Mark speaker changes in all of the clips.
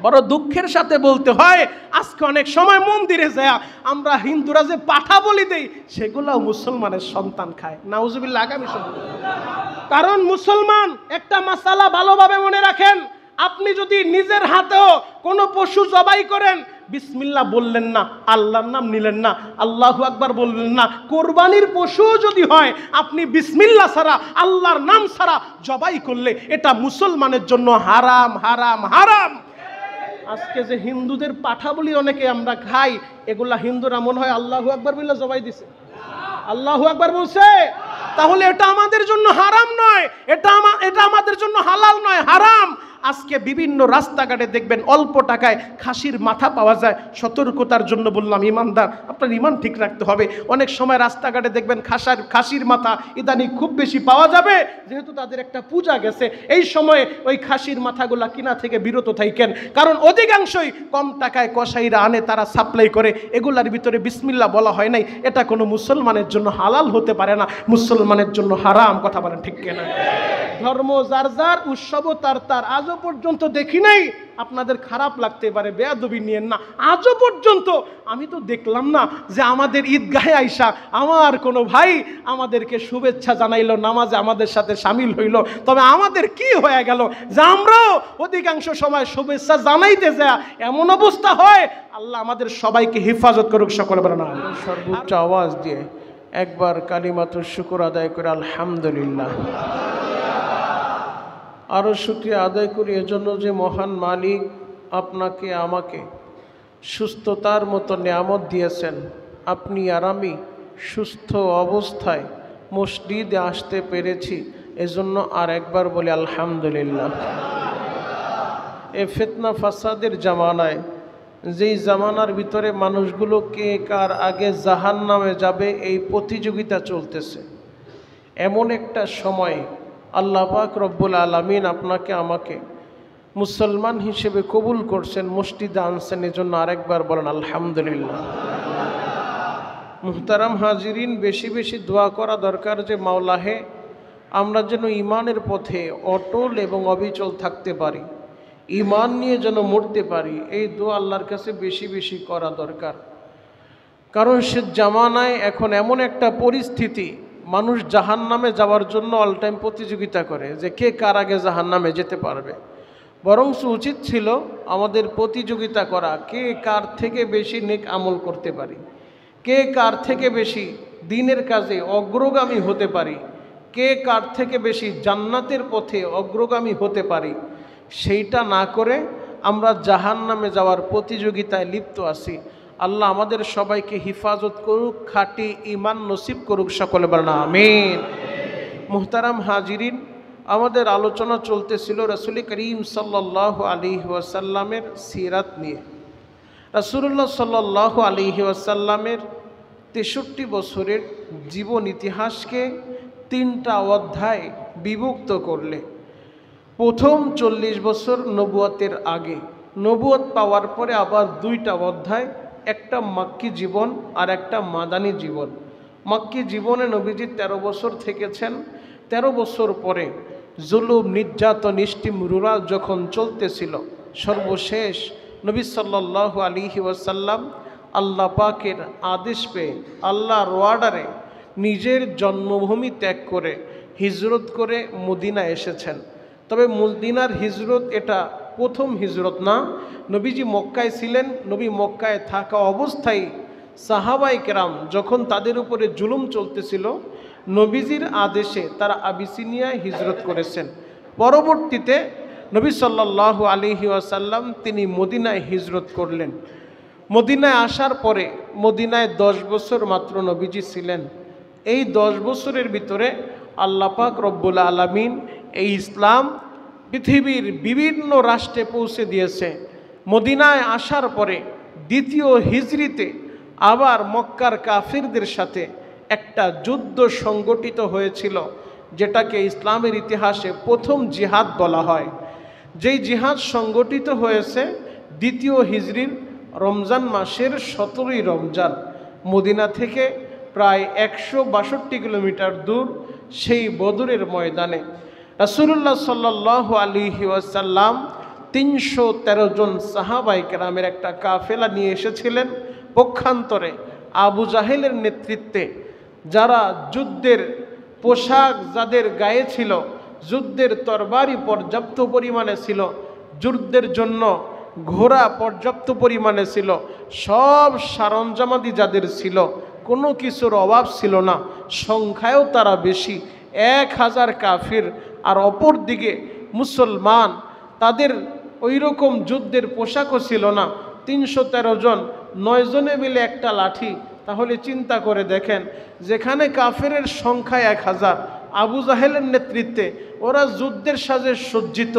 Speaker 1: বড় দুঃখের সাথে বলতে হয়, আজকে অনেক সময় মন্দিরে যায় আমরা হিন্দুরা যে পাঠা বলি দেই, সেগুলোও মুসলমানের সন্তান খায়। নাউজুবিল্লাহ। আগামী সময়, কারণ মুসলমান একটা মাসালা ভালোভাবে মনে রাখেন, আপনি যদি নিজের হাতেও কোনো পশু জবাই করেন, বিসমিল্লাহ বললেন না, আল্লাহর নাম নিলেন না, আল্লাহু আকবার বললেন না, কোরবানির পশু যদি হয় আপনি বিসমিল্লাহ ছাড়া, আল্লাহর নাম ছাড়া জবাই করলে এটা মুসলমানের জন্য হারাম, হারাম, হারাম। আজকে যে হিন্দুদের পাঠা বলি অনেকে আমরা খাই, এগুলা হিন্দুরা মনে হয় আল্লাহু আকবার বলে জবাই দিছে, আল্লাহু আকবার বলছে, তাহলে এটা আমাদের জন্য হারাম নয়, এটা আমাদের জন্য হালাল নয়, হারাম। আজকে বিভিন্ন রাস্তাঘাটে দেখবেন অল্প টাকায় খাসির মাথা পাওয়া যায়। সতর্কতার জন্য বললাম, ইমানদার, আপনার ইমান ঠিক রাখতে হবে। অনেক সময় রাস্তাঘাটে দেখবেন খাসির মাথা ইদানিং খুব বেশি পাওয়া যাবে, যেহেতু তাদের একটা পূজা গেছে। এই সময়ে ওই খাসির মাথাগুলা কিনা থেকে বিরত থাকেন, কারণ অধিকাংশই কম টাকায় কসাইরা আনে, তারা সাপ্লাই করে, এগুলার ভিতরে বিসমিল্লাহ বলা হয় নাই। এটা কোনো মুসলমানের জন্য হালাল হতে পারে না, মুসলমানের জন্য হারাম। কথা বলেন ঠিক কিনা? ধর্ম যার যার, উৎসব তার তার। আজও পর্যন্ত দেখি নাই, আপনাদের খারাপ লাগতে পারে, বেয়াদবি নিয়েন না, আজও পর্যন্ত আমি তো দেখলাম না যে আমাদের ঈদগাহে আইসা আমার কোনো ভাই আমাদেরকে শুভেচ্ছা জানাইলো, নামাজে আমাদের সাথে সামিল হইল। তবে আমাদের কি হয়ে গেল যে আমরাও অধিকাংশ সময় শুভেচ্ছা জানাইতে যায় এমন অবস্থা হয়। আল্লাহ আমাদের সবাইকে হেফাজত করুক, সকলে বলেন আমিন। সর্বোচ্চ আওয়াজ দিয়ে একবার কালিমাতুশ শুকর আদায় করে আলহামদুলিল্লাহ। আরও শুকরিয়া আদায় করি এজন্য যে মহান মালিক আপনাকে আমাকে সুস্থতার মতো নিয়ামত দিয়েছেন। আপনি আর আমি সুস্থ অবস্থায় মসজিদে আসতে পেরেছি, এজন্য আর একবার বলি আলহামদুলিল্লাহ। এ ফিতনা ফাসাদের জামানায়, যেই জামানার ভিতরে মানুষগুলো কে কার আগে জাহান্নামে যাবে এই প্রতিযোগিতা চলতেছে, এমন একটা সময় আল্লাহ পাক রব্বুল আলামিন আপনাকে আমাকে মুসলমান হিসেবে কবুল করছেন, মসজিদে আনছেন, এজন্য আরেকবার বলেন আলহামদুলিল্লাহ। মুহতারাম হাজিরিন, বেশি বেশি দোয়া করা দরকার যে মাওলাহে আমরা যেন ইমানের পথে অটল এবং অবিচল থাকতে পারি, ইমান নিয়ে যেন মরতে পারি। এই দোয়া আল্লাহর কাছে বেশি বেশি করা দরকার। কারণ সে জামানায় এখন এমন একটা পরিস্থিতি, মানুষ জাহান্নামে যাওয়ার জন্য অল টাইম প্রতিযোগিতা করে যে কে কার আগে জাহান্নামে যেতে পারবে। বরঞ্চ উচিত ছিল আমাদের প্রতিযোগিতা করা, কে কার থেকে বেশি নেক আমল করতে পারি, কে কার থেকে বেশি দ্বীনের কাজে অগ্রগামী হতে পারি, কে কার থেকে বেশি জান্নাতের পথে অগ্রগামী হতে পারি। সেইটা না করে আমরা জাহান্নামে যাওয়ার প্রতিযোগিতায় লিপ্ত আছি। আল্লাহ আমাদের সবাইকে হিফাজত করুক, খাঁটি ঈমান নসিব করুক, সকলে বলেন আমিন। মুহতারাম হাজিরিন, আমাদের আলোচনা চলতেছিল রাসূল করিম সাল্লাল্লাহু আলাইহি ওয়াসাল্লামের সিরাত নিয়ে। রাসূলুল্লাহ সাল্লাল্লাহু আলাইহি ওয়াসাল্লামের 63 বছরের জীবন ইতিহাসকে 3টা অধ্যায় বিভক্ত করলে, প্রথম 40 বছর নবুয়তের আগে, নবুয়ত পাওয়ার পরে আবার 2টা অধ্যায়, একটা মাক্কি জীবন আর একটা মাদানী জীবন। মাক্কি জীবনে নবীজি 13 বছর থেকেছেন। 13 বছর পরে জুলুম, নির্যাতন, রুরাল যখন চলতেছিল, সর্বশেষ নবী সাল্লাল্লাহু আলাইহি ওয়াসাল্লাম আল্লাহ পাকের আদেশ পেয়ে, আল্লাহর ওয়ার্ডারে নিজের জন্মভূমি ত্যাগ করে হিজরত করে মদিনা এসেছেন। তবে মদিনার হিজরত এটা প্রথম হিজরত না। নবীজি মক্কায় ছিলেন, নবী মক্কায় থাকা অবস্থায় সাহাবায়ে কেরাম যখন তাদের উপরে জুলুম চলতেছিল, নবীজির আদেশে তারা আবিসিনিয়ায় হিজরত করেছেন। পরবর্তীতে নবী সাল্লাল্লাহু আলাইহি ওয়াসাল্লাম তিনি মদিনায় হিজরত করলেন। মদিনায় আসার পরে মদিনায় 10 বছর মাত্র নবীজি ছিলেন। এই 10 বছরের ভিতরে আল্লাহ পাক রব্বুল আলামিন এই ইসলাম পৃথিবীর বিভিন্ন রাষ্ট্রে পৌঁছে দিয়েছে। মদিনায় আসার পরে দ্বিতীয় হিজরিতে আবার মক্কার কাফিরদের সাথে একটা যুদ্ধ সংগঠিত হয়েছিল, যেটাকে ইসলামের ইতিহাসে প্রথম জিহাদ বলা হয়। যেই জিহাদ সংগঠিত হয়েছে দ্বিতীয় হিজরির রমজান মাসের 17ই রমজান, মদিনা থেকে প্রায় 162 কিলোমিটার দূর সেই বদরের ময়দানে রাসূলুল্লাহ সাল্লাল্লাহু আলাইহি ওয়াসাল্লাম 313 জন সাহাবায়ে কেরামের একটা কাফেলা নিয়ে এসেছিলেন। পক্ষান্তরে আবু জাহেলের নেতৃত্বে যারা যুদ্ধের পোশাক যাদের গায়ে ছিল, যুদ্ধের তরবারি পর্যাপ্ত পরিমাণে ছিল, যুদ্ধের জন্য ঘোড়া পর্যাপ্ত পরিমাণে ছিল, সব সরঞ্জামাদি যাদের ছিল, কোনো কিছুর অভাব ছিল না, সংখ্যায়ও তারা বেশি, 1000 কাফির। আর অপর দিকে মুসলমান, তাদের ওই রকম যুদ্ধের পোশাকও ছিল না, 313 জন, 9 জনে মিলে একটা লাঠি। তাহলে চিন্তা করে দেখেন, যেখানে কাফেরের সংখ্যা 1000, আবু জাহেলের নেতৃত্বে ওরা যুদ্ধের সাজে সজ্জিত,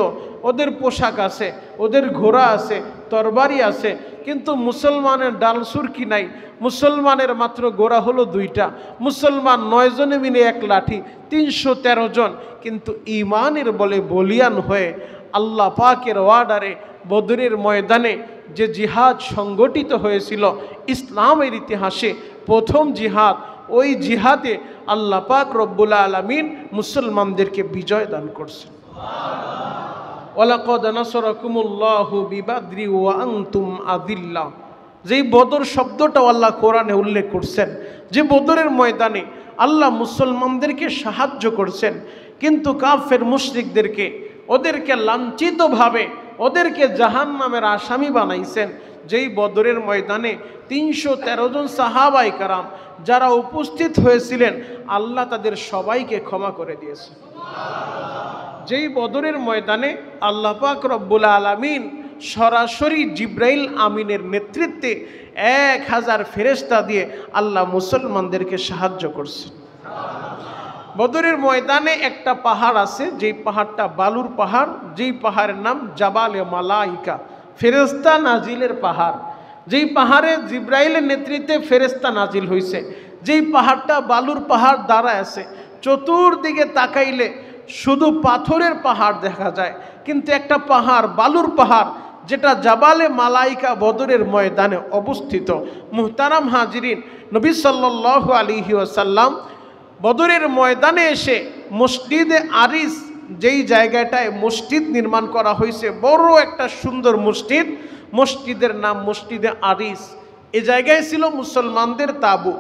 Speaker 1: ওদের পোশাক আছে, ওদের ঘোড়া আছে, তরবারি আছে, কিন্তু মুসলমানের ডালসুর কি নাই, মুসলমানের মাত্র ঘোড়া হলো 2টা, মুসলমান 9 জনে মিলে এক লাঠি, 313 জন। কিন্তু ইমানের বলে বলিয়ান হয়ে আল্লাহ পাকের ওয়ার্ডারে বদরের ময়দানে যে জিহাদ সংগঠিত হয়েছিল ইসলামের ইতিহাসে প্রথম জিহাদ, ওই জিহাদে আল্লাহ পাক রব্বুল আলামিন মুসলমানদেরকে বিজয় দান করছেন। ওয়ালাকাদ নাসরাকুমুল্লাহু বিবাদরি ওয়া আনতুম আযিল্লা, যেই বদর শব্দটা আল্লাহ কোরআনে উল্লেখ করছেন, যে বদরের ময়দানে আল্লাহ মুসলমানদেরকে সাহায্য করছেন, কিন্তু কাফের মুশরিকদেরকে, ওদেরকে লাঞ্ছিতভাবে ওদেরকে জাহান্নামের আসামি বানাইছেন। যেই বদরের ময়দানে 313 জন সাহাবায়ে কেরাম যারা উপস্থিত হয়েছিলেন, আল্লাহ তাদের সবাইকে ক্ষমা করে দিয়েছে। যেই বদরের ময়দানে আল্লাহ পাক রব্বুল আলামিন সরাসরি জিব্রাইল আমিনের নেতৃত্বে 1000 ফেরেশতা দিয়ে আল্লাহ মুসলমানদেরকে সাহায্য করছেন। বদরের ময়দানে একটা পাহাড় আছে, যেই পাহাড়টা বালুর পাহাড়, যেই পাহাড়ের নাম জাবালে মালাইকা, ফেরেশতা নাজিলের পাহাড়। যেই পাহাড়ে জিব্রাইলের নেতৃত্বে ফেরেশতা নাজিল হয়েছে, যেই পাহাড়টা বালুর পাহাড় দাঁড়ায় আছে, চতুর্দিকে তাকাইলে শুধু পাথরের পাহাড় দেখা যায়, কিন্তু একটা পাহাড়, বালুর পাহাড়, যেটা জাবালে মালাইকা বদরের ময়দানে অবস্থিত। মুহতারাম হাজিরিন, নবী সাল্লাল্লাহু আলাইহি ওয়াসাল্লাম বদরের ময়দানে এসে মসজিদে আরিস, যেই জায়গাটায় মসজিদ নির্মাণ করা হয়েছে, বড় একটা সুন্দর মসজিদ, মসজিদের নাম মসজিদে আরিস। এই জায়গায় ছিল মুসলমানদের তাবু।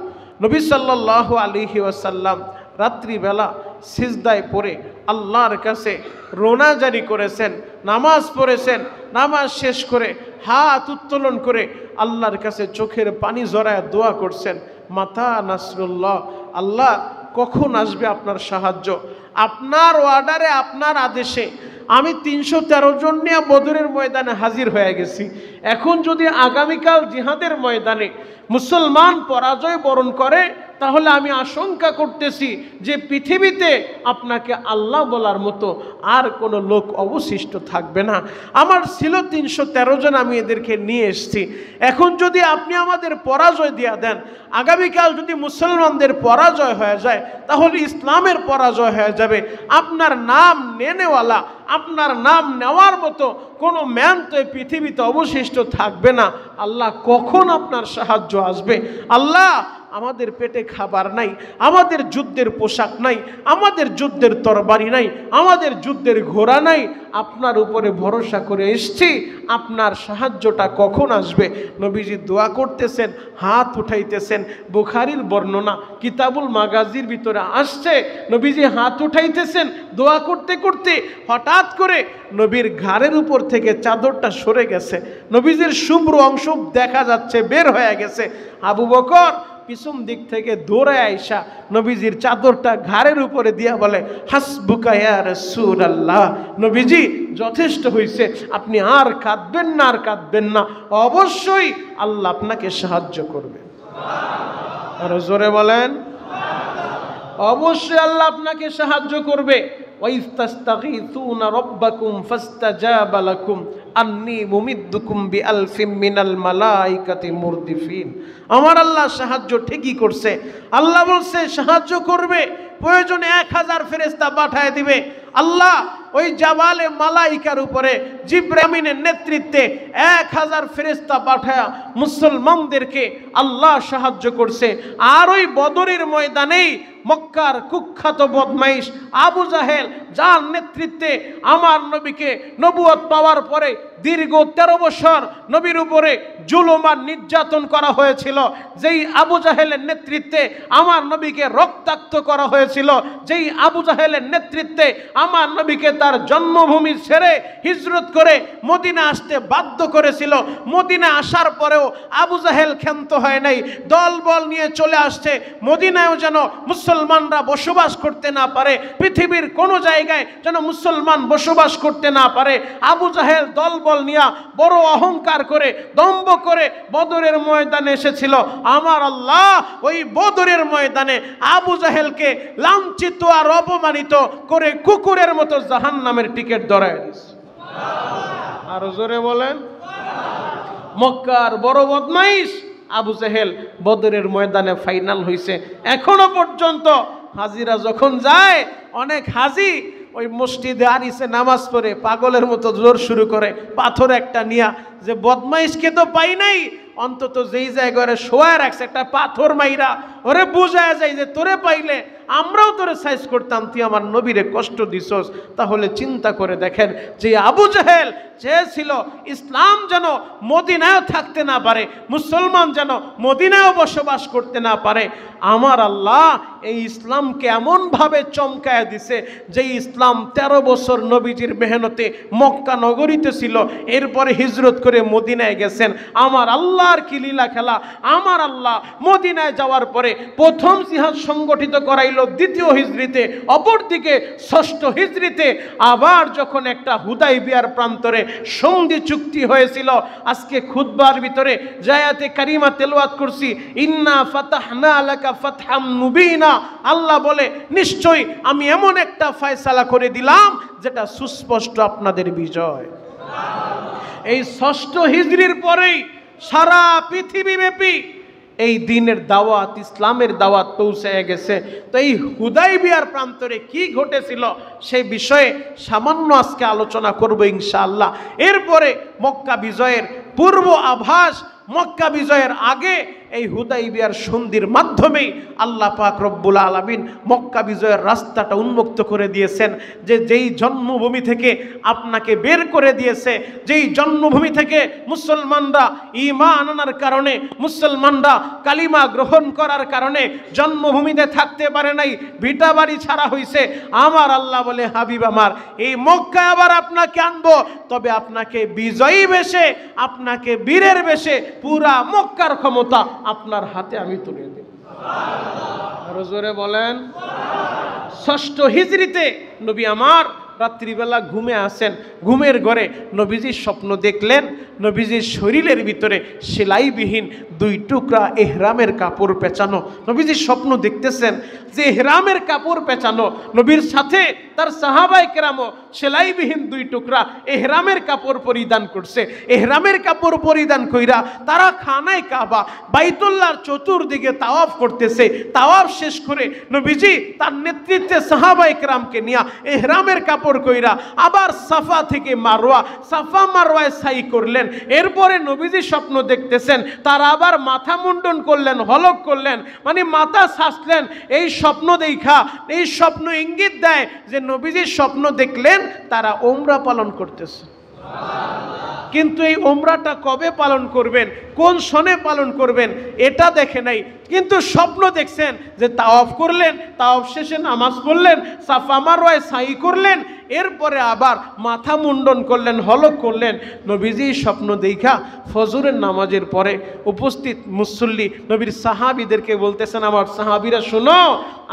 Speaker 1: নবী সাল্লাল্লাহু আলাইহি ওয়াসাল্লাম রাত্রিবেলা সিজদায় পড়ে আল্লাহর কাছে রোনা জারি করেছেন, নামাজ পড়েছেন, নামাজ শেষ করে হাত উত্তোলন করে আল্লাহর কাছে চোখের পানি জড়ায় দোয়া করছেন, মাতা নাসরুল্লাহ, আল্লাহ কখন আসবে আপনার সাহায্য? আপনার অর্ডারে, আপনার আদেশে আমি 313 জন নিয়ে বদরের ময়দানে হাজির হয়ে গেছি। এখন যদি আগামীকাল জিহাদের ময়দানে মুসলমান পরাজয় বরণ করে, তাহলে আমি আশঙ্কা করতেছি যে পৃথিবীতে আপনাকে আল্লাহ বলার মতো আর কোনো লোক অবশিষ্ট থাকবে না। আমার ছিল 313 জন, আমি এদেরকে নিয়ে এসেছি। এখন যদি আপনি আমাদের পরাজয় দিয়ে দেন, আগামীকাল যদি মুসলমানদের পরাজয় হয়ে যায়, তাহলে ইসলামের পরাজয় হয়ে যাবে। আপনার নাম নেনেওয়ালা, আপনার নাম নেওয়ার মতো কোনো ম্যান তো এই পৃথিবীতে অবশিষ্ট থাকবে না। আল্লাহ কখন আপনার সাহায্য আসবে? আল্লাহ, আমাদের পেটে খাবার নাই, আমাদের যুদ্ধের পোশাক নাই, আমাদের যুদ্ধের তরবারি নাই, আমাদের যুদ্ধের ঘোড়া নাই, আপনার উপরে ভরসা করে এসেছি, আপনার সাহায্যটা কখন আসবে? নবীজি দোয়া করতেছেন, হাত উঠাইতেছেন। বুখারীর বর্ণনা কিতাবুল মাগাজির ভিতরে আসছে, নবীজি হাত উঠাইতেছেন, দোয়া করতে করতে হঠাৎ করে নবীর ঘাড়ের উপর থেকে চাদরটা সরে গেছে, নবীজির শুভ্র অংশ দেখা যাচ্ছে, বের হয়ে গেছে। আবু বকর পিছন দিক থেকে দৌড়ে আইসা নবীজির চাদরটা ঘাড়ের উপরে দিয়া বলে, হাসবুকা ইয়া রাসূলুল্লাহ, নবীজি যথেষ্ট হয়েছে, আপনি আর কাঁদবেন না, আর কাঁদবেন না, অবশ্যই আল্লাহ আপনাকে সাহায্য করবে। আর জোরে বলেন, অবশ্যই আল্লাহ আপনাকে সাহায্য করবে। ওয়াইজ তাস্তাগীথুনা রাব্বাকুম ফাস্তাজাবা লাকুম আন্নী মুমিদ্দুকুম বিআলফিম মিনাল মালাইকাতি মুরদিফিন। আমার আল্লাহ সাহায্য ঠিকই করছে। আল্লাহ বলছে সাহায্য করবে, প্রয়োজনে 1000 ফেরেশতা পাঠায় দিবে। আল্লাহ ওই জাবালে মালাইকার উপরে জিব্রাইলের নেতৃত্বে 1000 ফেরেশতা পাঠায়া মুসলমানদেরকে আল্লাহ সাহায্য করছে। আর ওই বদরের ময়দানেই মক্কার কুখ্যাত বদমাইশ আবু জাহেল, যার নেতৃত্বে আমার নবীকে নবুয়ত পাওয়ার পরে দীর্ঘ 13 বছর নবীর উপরে জুলুম আর নির্যাতন করা হয়েছিল, যেই আবু জাহেলের নেতৃত্বে আমার নবীকে রক্তাক্ত করা হয়েছিল, যেই আবু জাহেলের নেতৃত্বে আমার নবীকে তার জন্মভূমি ছেড়ে হিজরত করে মদিনা আসতে বাধ্য করেছিল। মদিনা আসার পরেও আবু জাহেল ক্ষান্ত হয় নাই, দলবল নিয়ে চলে আসছে। মদিনায়ও যেন মুসলমানরা বসবাস করতে না পারে, পৃথিবীর কোনো জায়গায় যেন মুসলমান বসবাস করতে না পারে। আবু জাহেল দলবল নিয়ে বড় অহংকার করে, দম্ভ করে বদরের ময়দানে এসেছিল। আমার আল্লাহ ওই বদরের ময়দানে আবু জাহেলকে লাঞ্ছিত আর অপমানিত করে কুকুরের মতো জাহান্নামের টিকিট ধরায় দিয়েছে। আরো জোরে বলেন। মক্কার বড় বদমাইশ আবু জাহেল বদরের ময়দানে ফাইনাল হইছে। এখনো পর্যন্ত হাজিরা যখন যায়, অনেক হাজি ওই মসজিদে আরিসে নামাজ পড়ে পাগলের মতো জোর শুরু করে, পাথর একটা নিয়া, যে বদমাইশকে তো পাই নাই, অন্তত যেই জায়গায় শোয়া রাখছে একটা পাথর মাইরা ওরে বুঝায় যায় যে তোরে পাইলে আমরাও তোরে সাইজ করতাম, তুই আমার নবীরে কষ্ট দিছস। তাহলে চিন্তা করে দেখেন যে আবু জাহেল চেয়েছিল ইসলাম যেন মদিনায়ও থাকতে না পারে, মুসলমান যেন মদিনায়ও বসবাস করতে না পারে। আমার আল্লাহ এই ইসলামকে এমনভাবে চমকায় দিছে যে ইসলাম 13 বছর নবীজির মেহনতে মক্কা নগরীতে ছিল, এরপরে হিজরত করে মদিনায় গেছেন। আমার আল্লাহর কি লীলা খেলা! আমার আল্লাহ মদিনায় যাওয়ার পরে প্রথম জিহাদ সংগঠিত করাইল দ্বিতীয় হিজরিতে, অপরদিকে 6ষ্ঠ হিজরিতে আবার যখন একটা হুদাইবিয়ার প্রান্তরে সন্ধি চুক্তি হয়েছিল। আজকে খুতবার ভিতরে জায়াতে কারিমা তেলাওয়াত করছি, ইন্না ফাতাহনা লাকা ফাতহাম মুবিনা। আল্লাহ বলে নিশ্চয়ই আমি এমন একটা ফয়সালা করে দিলাম যেটা সুস্পষ্ট আপনাদের বিজয়। এই 6ষ্ঠ হিজরির পরেই সারা পৃথিবীব্যাপী এই দ্বীনের দাওয়াত, ইসলামের দাওয়াত পৌঁছে গেছে। তো এই হুদাইবিয়ার প্রান্তরে কি ঘটেছিল সেই বিষয়ে সামান্য আজকে আলোচনা করব ইনশাআল্লাহ। এরপরে মক্কা বিজয়ের পূর্ব আভাস, মক্কা বিজয়ের আগে এই হুদাইবিয়ার সন্ধির মাধ্যমেই আল্লাহ পাক রব্বুল আলামিন মক্কা বিজয়ের রাস্তাটা উন্মুক্ত করে দিয়েছেন। যে যেই জন্মভূমি থেকে আপনাকে বের করে দিয়েছে, যেই জন্মভূমি থেকে মুসলমানরা ঈমান আনার কারণে, মুসলমানরা কালিমা গ্রহণ করার কারণে জন্মভূমিতে থাকতে পারে নাই, ভিটা বাড়ি ছাড়া হয়েছে। আমার আল্লাহ বলে হাবিব আমার এই মক্কায় আবার আপনাকে আনবো, তবে আপনাকে বিজয়ী বেশে, আপনাকে বীরের বেশে পুরা মক্কার ক্ষমতা আপনার হাতে আমি তুলে দেব। আরো জোরে বলেন। 6ষ্ঠ হিজরিতে নবী আমার রাত্রিবেলা ঘুমে আসেন, ঘুমের ঘরে নবীজির স্বপ্ন দেখলেন। নবীজির শরীরের ভিতরে সেলাইবিহীন 2 টুকরা এহরামের কাপড় পেঁচানো। নবীজির স্বপ্ন দেখতেছেন যে এহরামের কাপড় পেঁচানো, নবীর সাথে তার সাহাবায়ে কেরামও সেলাইবিহীন 2 টুকরা এহরামের কাপড় পরিধান করছে। এহরামের কাপড় পরিধান কইরা তারা খানায় কাবা বাইতুল্লাহর চতুর্দিকে তাওয়াফ করতেছে। তাওয়াফ শেষ করে নবীজি তার নেতৃত্বে সাহাবায়ে কেরামকে নিয়ে এহরামের কাপড় কইরা আবার সাফা থেকে মারওয়া, সাফা মারওয়ায় সাই করলেন। এরপরে নবীজি স্বপ্ন দেখতেছেন, তারা আবার মাথা মুন্ডন করলেন, হলক করলেন, মানে মাথা ছাঁচলেন। এই স্বপ্ন দেখা, এই স্বপ্ন ইঙ্গিত দেয় যে নবীজি স্বপ্ন দেখলেন তারা ওমরা পালন করতেছে। কিন্তু এই ওমরাটা কবে পালন করবেন, কোন সনে পালন করবেন এটা দেখে নাই, কিন্তু স্বপ্ন দেখছেন যে তাওয়াফ করলেন, তাওয়াফ শেষে নামাজ পড়লেন, সাফা মারওয়ায় সাই করলেন, এরপরে আবার মাথা মুন্ডন করলেন, হলক করলেন। নবীজি স্বপ্ন দেখা ফজরের নামাজের পরে উপস্থিত মুসল্লি নবীর সাহাবীদেরকে বলতেছেন, আমার সাহাবীরা শোনো,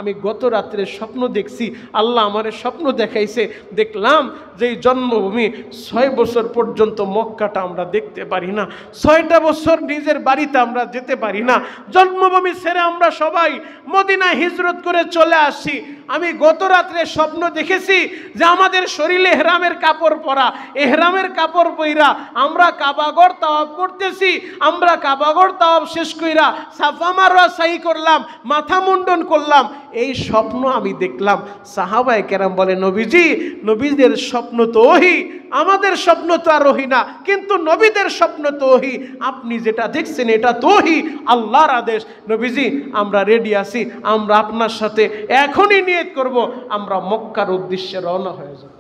Speaker 1: আমি গত রাত্রে স্বপ্ন দেখছি, আল্লাহ আমার স্বপ্ন দেখাইছে, দেখলাম যে এই জন্মভূমি 6 বছর পর্যন্ত মক্কাটা আমরা দেখতে পারি না, 6টা বছর নিজের বাড়িতে আমরা যেতে পারি না, জন্মভূমি ছেড়ে আমরা সবাই মদিনায় হিজরত করে চলে আসছি। আমি গত রাত্রে স্বপ্ন দেখেছি যে আমাদের শরীরে এহরামের কাপড় পরা, এহরামের কাপড় পইরা আমরা কাবাগর তাওয়াফ করতেছি। আমরা কাবাগর তাওয়াফ শেষ কইরা সাফা মারওয়া সাই করলাম, মাথা মুন্ডন করলাম। এই স্বপ্ন আমি দেখলাম। সাহাবায়ে কেরাম বলে, নবীজি, নবীদের স্বপ্ন তো ওহী, আমাদের স্বপ্ন তো আর ওহী না, কিন্তু নবীদের স্বপ্ন তো ওহী। আপনি যেটা দেখছেন এটা তো ওহী, আল্লাহর আদেশ। নবীজি, আমরা রেডি আছি, আমরা আপনার সাথে এখনই নিয়ত করব, আমরা মক্কার উদ্দেশ্যে রওনা হয়ে যাব।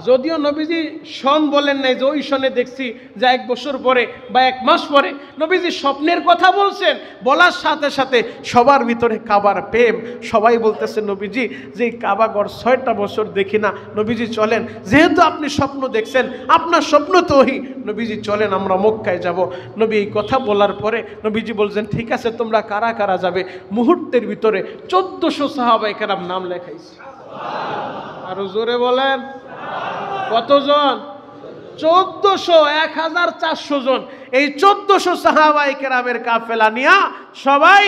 Speaker 1: যদিও নবীজি সন বলেন নাই যে ওই সনে দেখছি যে 1 বছর পরে বা 1 মাস পরে, নবীজি স্বপ্নের কথা বলছেন। বলার সাথে সাথে সবার ভিতরে কাবার প্রেম। সবাই বলতেছে, নবীজি, যে কাবাগর 6টা বছর দেখি না, নবীজি চলেন, যেহেতু আপনি স্বপ্ন দেখছেন, আপনার স্বপ্ন তো ওহী, নবীজি চলেন আমরা মক্কায় যাব। নবী এই কথা বলার পরে নবীজি বলছেন, ঠিক আছে, তোমরা কারা কারা যাবে? মুহূর্তের ভিতরে 1400 সাহাবায়ে কেরাম নাম লেখাইছে। আরো জোরে বলেন, কতজন? 1400, 1400 জন। এই 1400 সাহাবায়ে কেরামের কাফেলা নিয়া সবাই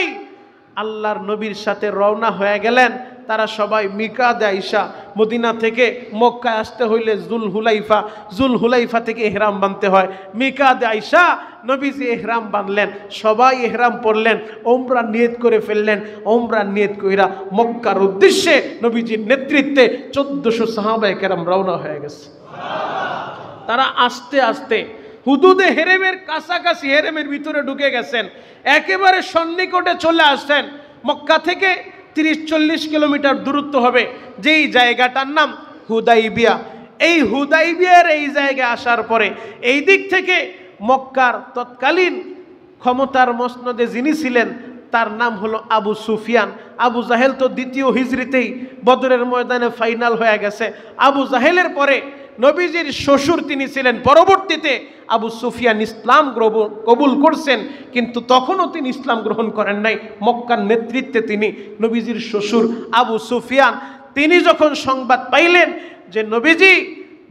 Speaker 1: আল্লাহর নবীর সাথে রওনা হয়ে গেলেন। তারা সবাই মিকাতে আইসা, মদিনা থেকে মক্কায় আসতে হইলে জুলহুলাইফা থেকে ইহরাম বাঁধতে হয়। মিকাতে আইসা নবীজি ইহরাম বাঁধলেন, সবাই ইহরাম পড়লেন, ওমরা নিয়ত করে ফেললেন। ওমরা নিয়ত কইরা মক্কার উদ্দেশ্যে নবীজির নেতৃত্বে 1400 সাহাবায়ে কেরাম রওনা হয়ে গেছে। তারা আস্তে আস্তে হুদুদে হেরেমের কাছাকাছি, হেরেমের ভিতরে ঢুকে গেছেন, একেবারে সন্নিকটে চলে আসছেন। মক্কা থেকে 30-40 কিলোমিটার দূরত্ব হবে, যেই জায়গাটার নাম হুদাইবিয়া। এই হুদাইবিয়ার এই জায়গায় আসার পরে এই দিক থেকে মক্কার তৎকালীন ক্ষমতার মসনদে যিনি ছিলেন তার নাম হলো আবু সুফিয়ান। আবু জাহেল তো 2য় হিজরিতেই বদরের ময়দানে ফাইনাল হয়ে গেছে। আবু জাহেলের পরে নবীজির শ্বশুর তিনি ছিলেন। পরবর্তীতে আবু সুফিয়ান ইসলাম কবুল করছেন, কিন্তু তখনও তিনি ইসলাম গ্রহণ করেন নাই। মক্কার নেতৃত্বে তিনি, নবীজির শ্বশুর আবু সুফিয়ান, তিনি যখন সংবাদ পাইলেন যে নবীজি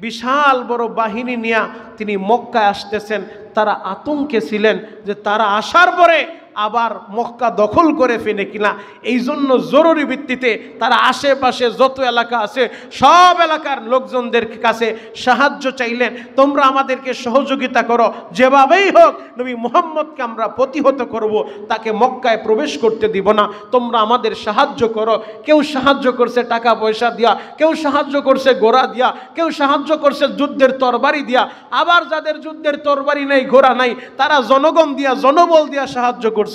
Speaker 1: বিশাল বড় বাহিনী নিয়ে তিনি মক্কায় আসতেছেন, তারা আতঙ্কে ছিলেন যে তারা আসার পরে আবার মক্কা দখল করে ফেলে কিনা। এই জন্য জরুরি ভিত্তিতে তারা আশেপাশে যত এলাকা আছে সব এলাকার লোকজনদের কাছে সাহায্য চাইলেন, তোমরা আমাদেরকে সহযোগিতা করো, যেভাবেই হোক নবী মুহাম্মদকে আমরা প্রতিহত করব, তাকে মক্কায় প্রবেশ করতে দিব না, তোমরা আমাদের সাহায্য করো। কেউ সাহায্য করছে টাকা পয়সা দিয়া, কেউ সাহায্য করছে ঘোড়া দিয়া, কেউ সাহায্য করছে যুদ্ধের তরবারি দিয়া, আবার যাদের যুদ্ধের তরবারি নাই, ঘোড়া নাই, তারা জনগণ দিয়া, জনবল দিয়া সাহায্য করছে।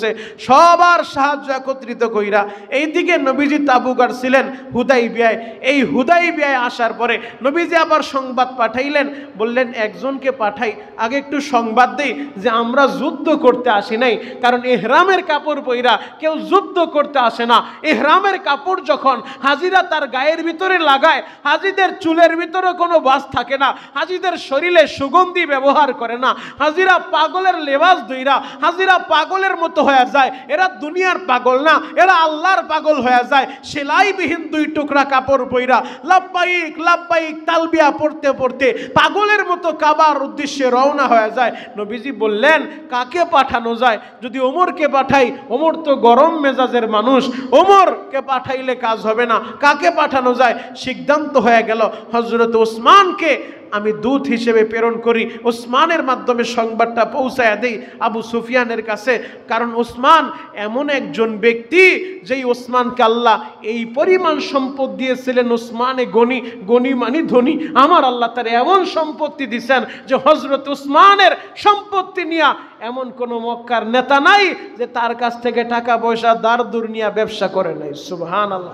Speaker 1: সবার সাহায্য একত্রিত কইরা এইদিকে নবীজি তাবু গাড়ছিলেন হুদাইবিয়ায়। এই হুদাইবিয়ায় আসার পরে নবীজি আবার সংবাদ পাঠাইলেন, বললেন একজনকে পাঠাই, আগে একটু সংবাদ দেই যে আমরা যুদ্ধ করতে আসি নাই। কারণ ইহরামের কাপড় পইরা কেউ যুদ্ধ করতে আসে না। ইহরামের কাপড় যখন হাজিরা তার গায়ের ভিতরে লাগায়, হাজিদের চুলের ভিতরে কোনো বাস থাকে না, হাজিদের শরীরে সুগন্ধি ব্যবহার করে না, হাজিরা পাগলের লেবাস ধইরা হাজিরা পাগলের মতো হয়ে যায়। এরা দুনিয়ার পাগল না, এরা আল্লাহর পাগল হয়ে যায়। সেলাইবিহীন 2 টুকরা কাপড় পইরা লাব্বাইক লাব্বাইক তালবিয়া পড়তে পড়তে পাগলের মতো কাবার উদ্দেশ্যে রওনা হয়ে যায়। নবীজি বললেন কাকে পাঠানো যায়? যদি ওমরকে পাঠাই, ওমর তো গরম মেজাজের মানুষ, ওমরকে পাঠাইলে কাজ হবে না, কাকে পাঠানো যায়? সিদ্ধান্ত হয়ে গেল হযরত ওসমানকে আমি দূত হিসেবে প্রেরণ করি, ওসমানের মাধ্যমে সংবাদটা পৌঁছায় দেই আবু সুফিয়ানের কাছে। কারণ ওসমান এমন একজন ব্যক্তি যেই ওসমানকে আল্লাহ এই পরিমাণ সম্পদ দিয়েছিলেন, ওসমানে গনি, গনি মানি ধনী। আমার আল্লাহ তার এমন সম্পত্তি দিয়েছেন যে হযরত ওসমানের সম্পত্তি নিয়ে এমন কোনো মক্কার নেতা নাই যে তার কাছ থেকে টাকা পয়সা ধার দূর নিয়ে ব্যবসা করে নাই। সুবহানাল্লাহ।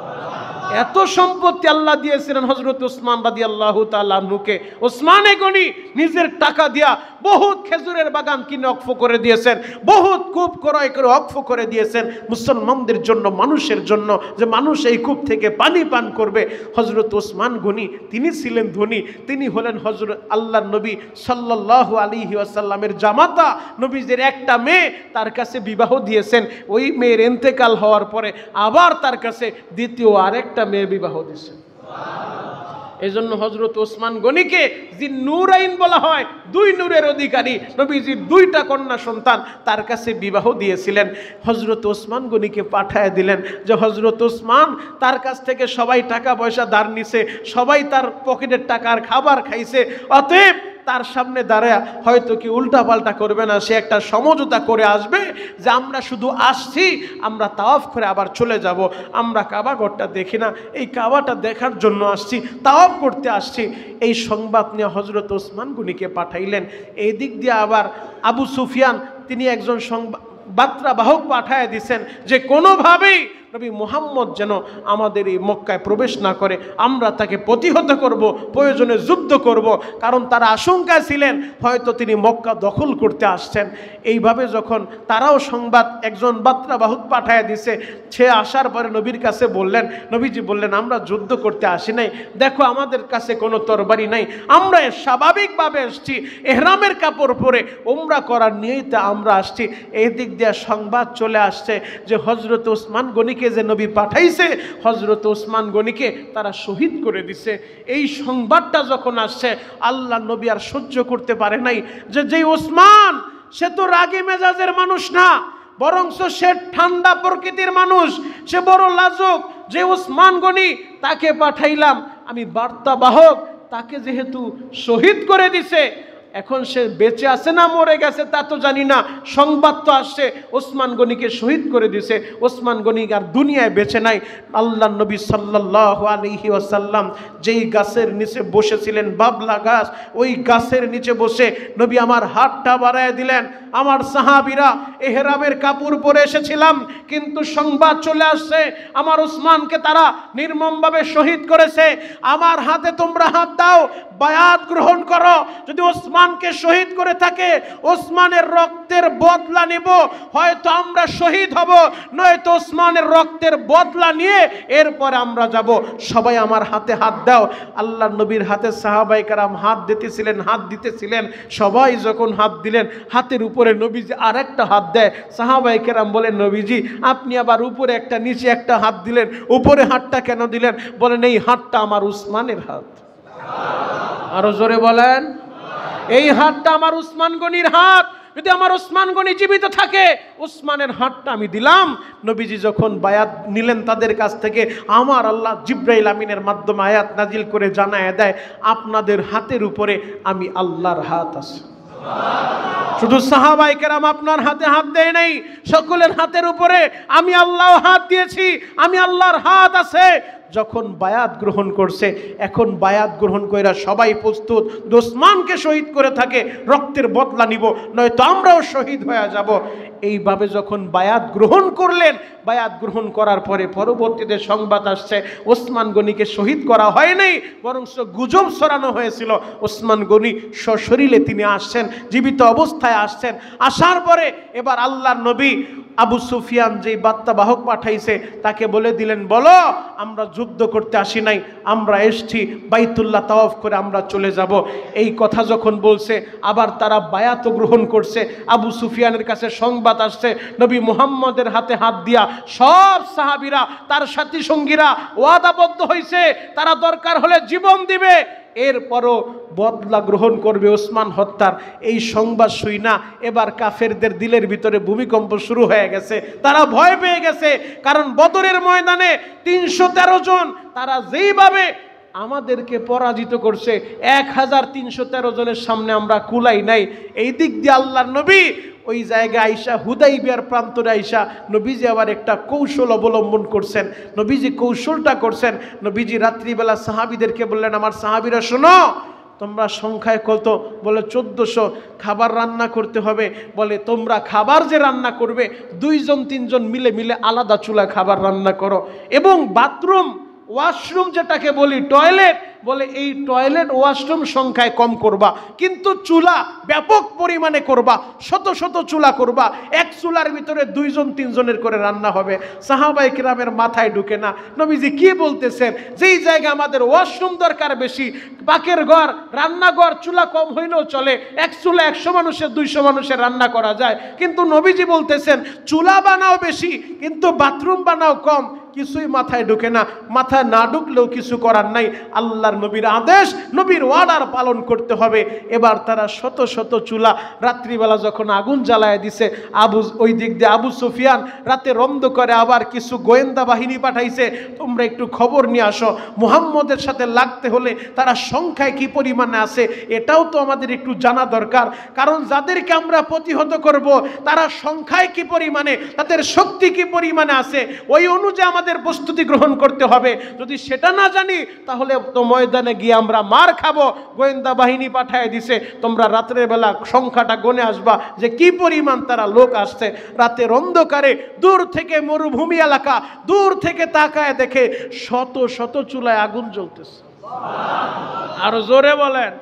Speaker 1: এত সম্পত্তি আল্লাহ দিয়েছিলেন হযরত ওসমান রাদিয়াল্লাহু তাআলা আনহুকে। ওসমানে গনি নিজের টাকা দিয়া বহুত খেজুরের বাগান কিনে ওয়াকফ করে দিয়েছেন, বহুত কূপ ক্রয় করে ওয়াকফ করে দিয়েছেন মুসলমানদের জন্য, মানুষের জন্য, যে মানুষ এই কূপ থেকে পানি পান করবে। হযরত ওসমান গনি তিনি ছিলেন ধনী, তিনি হলেন হযরত আল্লাহর নবী সাল্লাল্লাহু আলাইহি ওয়াসাল্লামের জামাতা। নবীজির একটা মেয়ে তার কাছে বিবাহ দিয়েছেন, ওই মেয়ের ইন্তেকাল হওয়ার পরে আবার তার কাছে দ্বিতীয় আরেকটা মেয়ে বিবাহ দিয়েছেন। এই জন্য হযরত ওসমান গনিকে যিনি নূরাইন বলা হয়, 2 নূরের অধিকারী, নবীজির 2টা কন্যা সন্তান তার কাছে বিবাহ দিয়েছিলেন। হযরত ওসমান গনিকে পাঠায় দিলেন যে হযরত ওসমান তার কাছ থেকে সবাই টাকা পয়সা ধার নিছে, সবাই তার পকেটের টাকার খাবার খাইছে, অতএব তার সামনে দাঁড়ায় হয়তো কি উল্টাপাল্টা করবে না, সে একটা সমঝোতা করে আসবে যে আমরা শুধু আসছি, আমরা তাওয়াফ করে আবার চলে যাব, আমরা কাবা ঘরটা দেখি না, এই কাবাটা দেখার জন্য আসছি, তাওয়াফ করতে আসছি। এই সংবাদ নিয়ে হযরত ওসমান গনিকে পাঠাইলেন। এই দিক দিয়ে আবার আবু সুফিয়ান তিনি একজন বার্তাবাহক পাঠায় দিছেন যে কোনোভাবেই নবী মুহাম্মদ যেন আমাদের এই মক্কায় প্রবেশ না করে, আমরা তাকে প্রতিহত করব, প্রয়োজনে যুদ্ধ করব, কারণ তারা আশঙ্কায় ছিলেন হয়তো তিনি মক্কা দখল করতে আসছেন। এইভাবে যখন তারাও সংবাদ একজন বার্তাবাহক পাঠায় দিছে, সে আসার পরে নবীর কাছে বললেন, নবীজি বললেন আমরা যুদ্ধ করতে আসি নাই, দেখো আমাদের কাছে কোনো তরবারি নাই, আমরা স্বাভাবিকভাবে এসছি, এহরামের কাপড় পরে উমরা করার নিয়েই আমরা আসছি। এই দিক দিয়ে সংবাদ চলে আসছে যে হযরত ওসমান গনি যে নবী পাঠাইছে, হযরত ওসমান গনিকে তারা শহীদ করে দিছে। এই সংবাদটা যখন আসছে, আল্লাহ নবী আর সহ্য করতে পারে নাই যে যেই ওসমান, সে তো রাগী মেজাজের মানুষ না, বরঞ্চ সে ঠান্ডা প্রকৃতির মানুষ, সে বড় লাজুক, যে ওসমান গনি তাকে পাঠাইলাম আমি বার্তাবাহক, তাকে যেহেতু শহীদ করে দিছে, এখন সে বেঁচে আছে না মরে গেছে তা তো জানি না, সংবাদ তো আসছে ওসমান গনিকে শহীদ করে দিছে, ওসমান গনি আর দুনিয়ায় বেঁচে নাই। আল্লাহ নবী সাল্লাল্লাহু আলাইহি ওয়াসাল্লাম যেই গাছের নিচে বসেছিলেন, বাবলা গাছ, ওই গাছের নিচে বসে নবী আমার হাতটা বাড়ায় দিলেন। আমার সাহাবীরা এহরামের কাপড় পরে এসেছিলাম, কিন্তু সংবাদ চলে আসছে আমার ওসমানকে তারা নির্মমভাবে শহীদ করেছে, আমার হাতে তোমরা হাত দাও, বায়াত গ্রহণ করো, যদি ওসমানকে শহীদ করে থাকে ওসমানের রক্তের বদলা নেব, হয়তো আমরা শহীদ হব, নয়তো ওসমানের রক্তের বদলা নিয়ে এরপরে আমরা যাব, সবাই আমার হাতে হাত দাও। আল্লাহ নবীর হাতে সাহাবায়ে কেরাম হাত দিতেছিলেন, সবাই যখন হাত দিলেন, হাতের উপরে নবীজি আরেকটা হাত দেয়, সাহাবায়ে কেরাম বলেন নবীজি আপনি আবার উপরে একটা নিচে একটা হাত দিলেন, উপরে হাতটা কেন দিলেন? বলেন এই হাতটা আমার উসমানের হাত। আরো জোরে বলেন, এই হাতটা আমার উসমান গনির হাত, যদি আমার উসমান গনি জীবিত থাকে উসমানের হাতটা আমি দিলাম। নবীজি যখন বায়াত নিলেন তাদের কাছ থেকে, আমার আল্লাহ জিবরাইল আমিনের মাধ্যমে আয়াত নাজিল করে জানায় দেয় আপনাদের হাতের উপরে আমি আল্লাহর হাত আছে। শুধু সাহাবায়ে কেরাম আপনার হাতে হাত দেয় নাই, সকলের হাতের উপরে আমি আল্লাহ হাত দিয়েছি, আমি আল্লাহর হাত আছে। যখন বায়াত গ্রহণ করছে, এখন বায়াত গ্রহণ কইরা সবাই প্রস্তুত, ওসমানকে শহীদ করে থাকে রক্তের বদলা নিব, নয়তো আমরাও শহীদ হয়ে যাব। এইভাবে যখন বায়াত গ্রহণ করলেন, বায়াত গ্রহণ করার পরে পরবর্তীতে সংবাদ আসছে ওসমান গনিকে শহীদ করা হয় নাই, বরং গুজব ছড়ানো হয়েছিল ওসমান গনি সশরীরে তিনি আসছেন, জীবিত অবস্থায় আসছেন। আসার পরে এবার আল্লাহর নবী আবু সুফিয়ান যেই বার্তাবাহক পাঠাইছে তাকে বলে দিলেন, বলো আমরা যুদ্ধ করতে আসি নাই, আমরা এসছি বাইতুল্লাহ তাওয়াফ করে আমরা চলে যাব। এই কথা যখন বলছে, আবার তারা বায়াত গ্রহণ করছে। আবু সুফিয়ানের কাছে সংবাদ আসছে নবী মুহাম্মদের হাতে হাত দিয়া সব সাহাবীরা তার সাথী সঙ্গীরা ওয়াদাবদ্ধ হয়েছে, তারা দরকার হলে জীবন দিবে, এরপরও বদলা গ্রহণ করবে ওসমান হত্যার। এই সংবাদ শুই না এবার কাফেরদের দিলের ভিতরে ভূমিকম্প শুরু হয়ে গেছে, তারা ভয় পেয়ে গেছে, কারণ বদরের ময়দানে 313 জন তারা যেইভাবে আমাদেরকে পরাজিত করছে, 1313 জনের সামনে আমরা কুলাই নাই। এই দিক দিয়ে আল্লাহর নবী ওই জায়গায় আইসা হুদাইবিয়ার প্রান্তরে আইসা নবীজি আবার একটা কৌশল অবলম্বন করছেন। নবীজি কৌশলটা করছেন, নবীজি রাত্রিবেলা সাহাবীদেরকে বললেন, আমার সাহাবীরা শোনো, তোমরা সংখ্যায় কত? বলে 1400। খাবার রান্না করতে হবে, বলে তোমরা খাবার যে রান্না করবে 2 জন 3 জন মিলে মিলে আলাদা চুলায় খাবার রান্না করো, এবং বাথরুম ওয়াশরুম যেটাকে বলি টয়লেট, বলে এই টয়লেট ওয়াশরুম সংখ্যায় কম করবা, কিন্তু চুলা ব্যাপক পরিমাণে করবা, শত শত চুলা করবা, এক চুলার ভিতরে 2 জন 3 জনের করে রান্না হবে। সাহাবায়ে কেরামের মাথায় ঢুকে না, নবীজি কি বলতেছেন? যেই জায়গায় আমাদের ওয়াশরুম দরকার বেশি, পাকের ঘর রান্নাঘর চুলা কম হইলেও চলে, এক চুলা 100 মানুষের 200 মানুষের রান্না করা যায়, কিন্তু নবীজি বলতেছেন চুলা বানাও বেশি কিন্তু বাথরুম বানাও কম। কিছুই মাথায় ঢুকে না, মাথায় না ঢুকলেও কিছু করার নাই। আল্লাহ আল্লাহর নবীর আদেশ, নবীর ওয়ার্ডার পালন করতে হবে। এবার তারা শত শত চুলা রাত্রিবেলা যখন আগুন জ্বালায় দিছে, ওই দিক দিয়ে আবু সুফিয়ান রাতে রন্ধ করে আবার কিছু গোয়েন্দা বাহিনী পাঠাইছে, তোমরা একটু খবর নিয়ে আসো, মুহাম্মদের সাথে লাগতে হলে তারা সংখ্যায় কি পরিমাণে আছে এটাও তো আমাদের একটু জানা দরকার। কারণ যাদেরকে আমরা প্রতিহত করব তারা সংখ্যায় কি পরিমাণে, তাদের শক্তি কি পরিমাণে আছে, ওই অনুযায়ী আমাদের প্রস্তুতি গ্রহণ করতে হবে। যদি সেটা না জানি তাহলে তো ময়দানে গিয়ে আমরা মার খাবো। গোয়েন্দা বাহিনী পাঠিয়ে দিছে, তোমরা রাতের বেলা সংখ্যাটা গণে আসবা যে কি পরিমাণ তারা লোক আসছে। রাতের অন্ধকারে দূর থেকে মরুভূমি এলাকা, দূর থেকে তাকায় দেখে শত শত চুলায় আগুন জ্বলতেছে। আরো জোরে বলেন।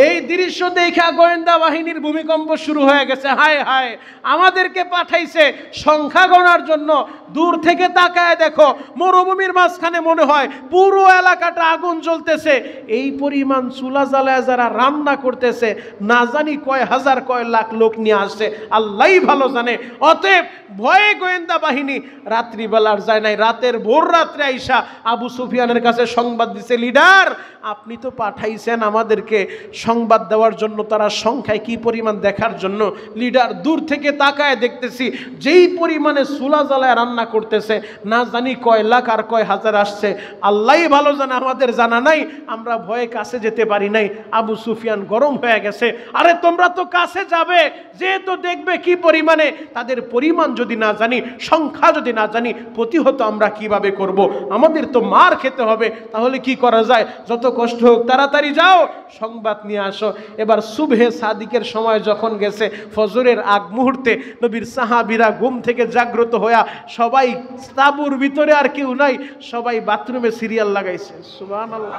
Speaker 1: এই দৃশ্য দেখা গোয়েন্দা বাহিনীর ভূমিকম্প শুরু হয়ে গেছে। হায় হায়, আমাদেরকে পাঠাইছে সংখ্যা গণার জন্য। দূর থেকে তাকায় দেখো মরুভূমির মাঝখানে মনে হয় পুরো এলাকাটা আগুন জ্বলতেছে। এই পরিমাণ চুলা জ্বালায় যারা রান্না করতেছে, না জানি কয় হাজার কয় লাখ লোক নিয়ে আসছে, আল্লাহই ভালো জানে। অতএব ভয়ে গোয়েন্দা বাহিনী রাত্রিবেলার যায় নাই, রাতের ভোর রাত্রে আইসা আবু সুফিয়ানের কাছে সংবাদ দিছে, লিডার আপনি তো পাঠাইছেন আমাদেরকে সংবাদ দেওয়ার জন্য, তারা সংখ্যায় কি পরিমাণ দেখার জন্য। লিডার দূর থেকে তাকায় দেখতেছি যেই পরিমাণে চুলা জ্বালায় রান্না করতেছে, না জানি কয় লাখ আর কয় হাজার আসছে, আল্লাহই ভালো জানে, আমাদের জানা নাই। আমরা ভয়ে কাছে যেতে পারি নাই। আবু সুফিয়ান গরম হয়ে গেছে, আরে তোমরা তো কাছে যাবে, যেহেতু দেখবে কি পরিমাণে, তাদের পরিমাণ যদি না জানি, সংখ্যা যদি না জানি, প্রতিহত আমরা কিভাবে করব? আমাদের তো মার খেতে হবে। তাহলে কি করা যায়? যত কষ্ট হোক তাড়াতাড়ি যাও, সংবাদ নিয়ে আসো। এবার সুবহে সাদিকের সময় যখন গেছে, ফজরের আগ মুহূর্তে নবীর সাহাবীরা ঘুম থেকে জাগ্রত হইয়া সবাই তাঁবুর ভিতরে, আর কেউ নাই, সবাই বাথরুমে সিরিয়াল লাগাইছে। সুবহানাল্লাহ।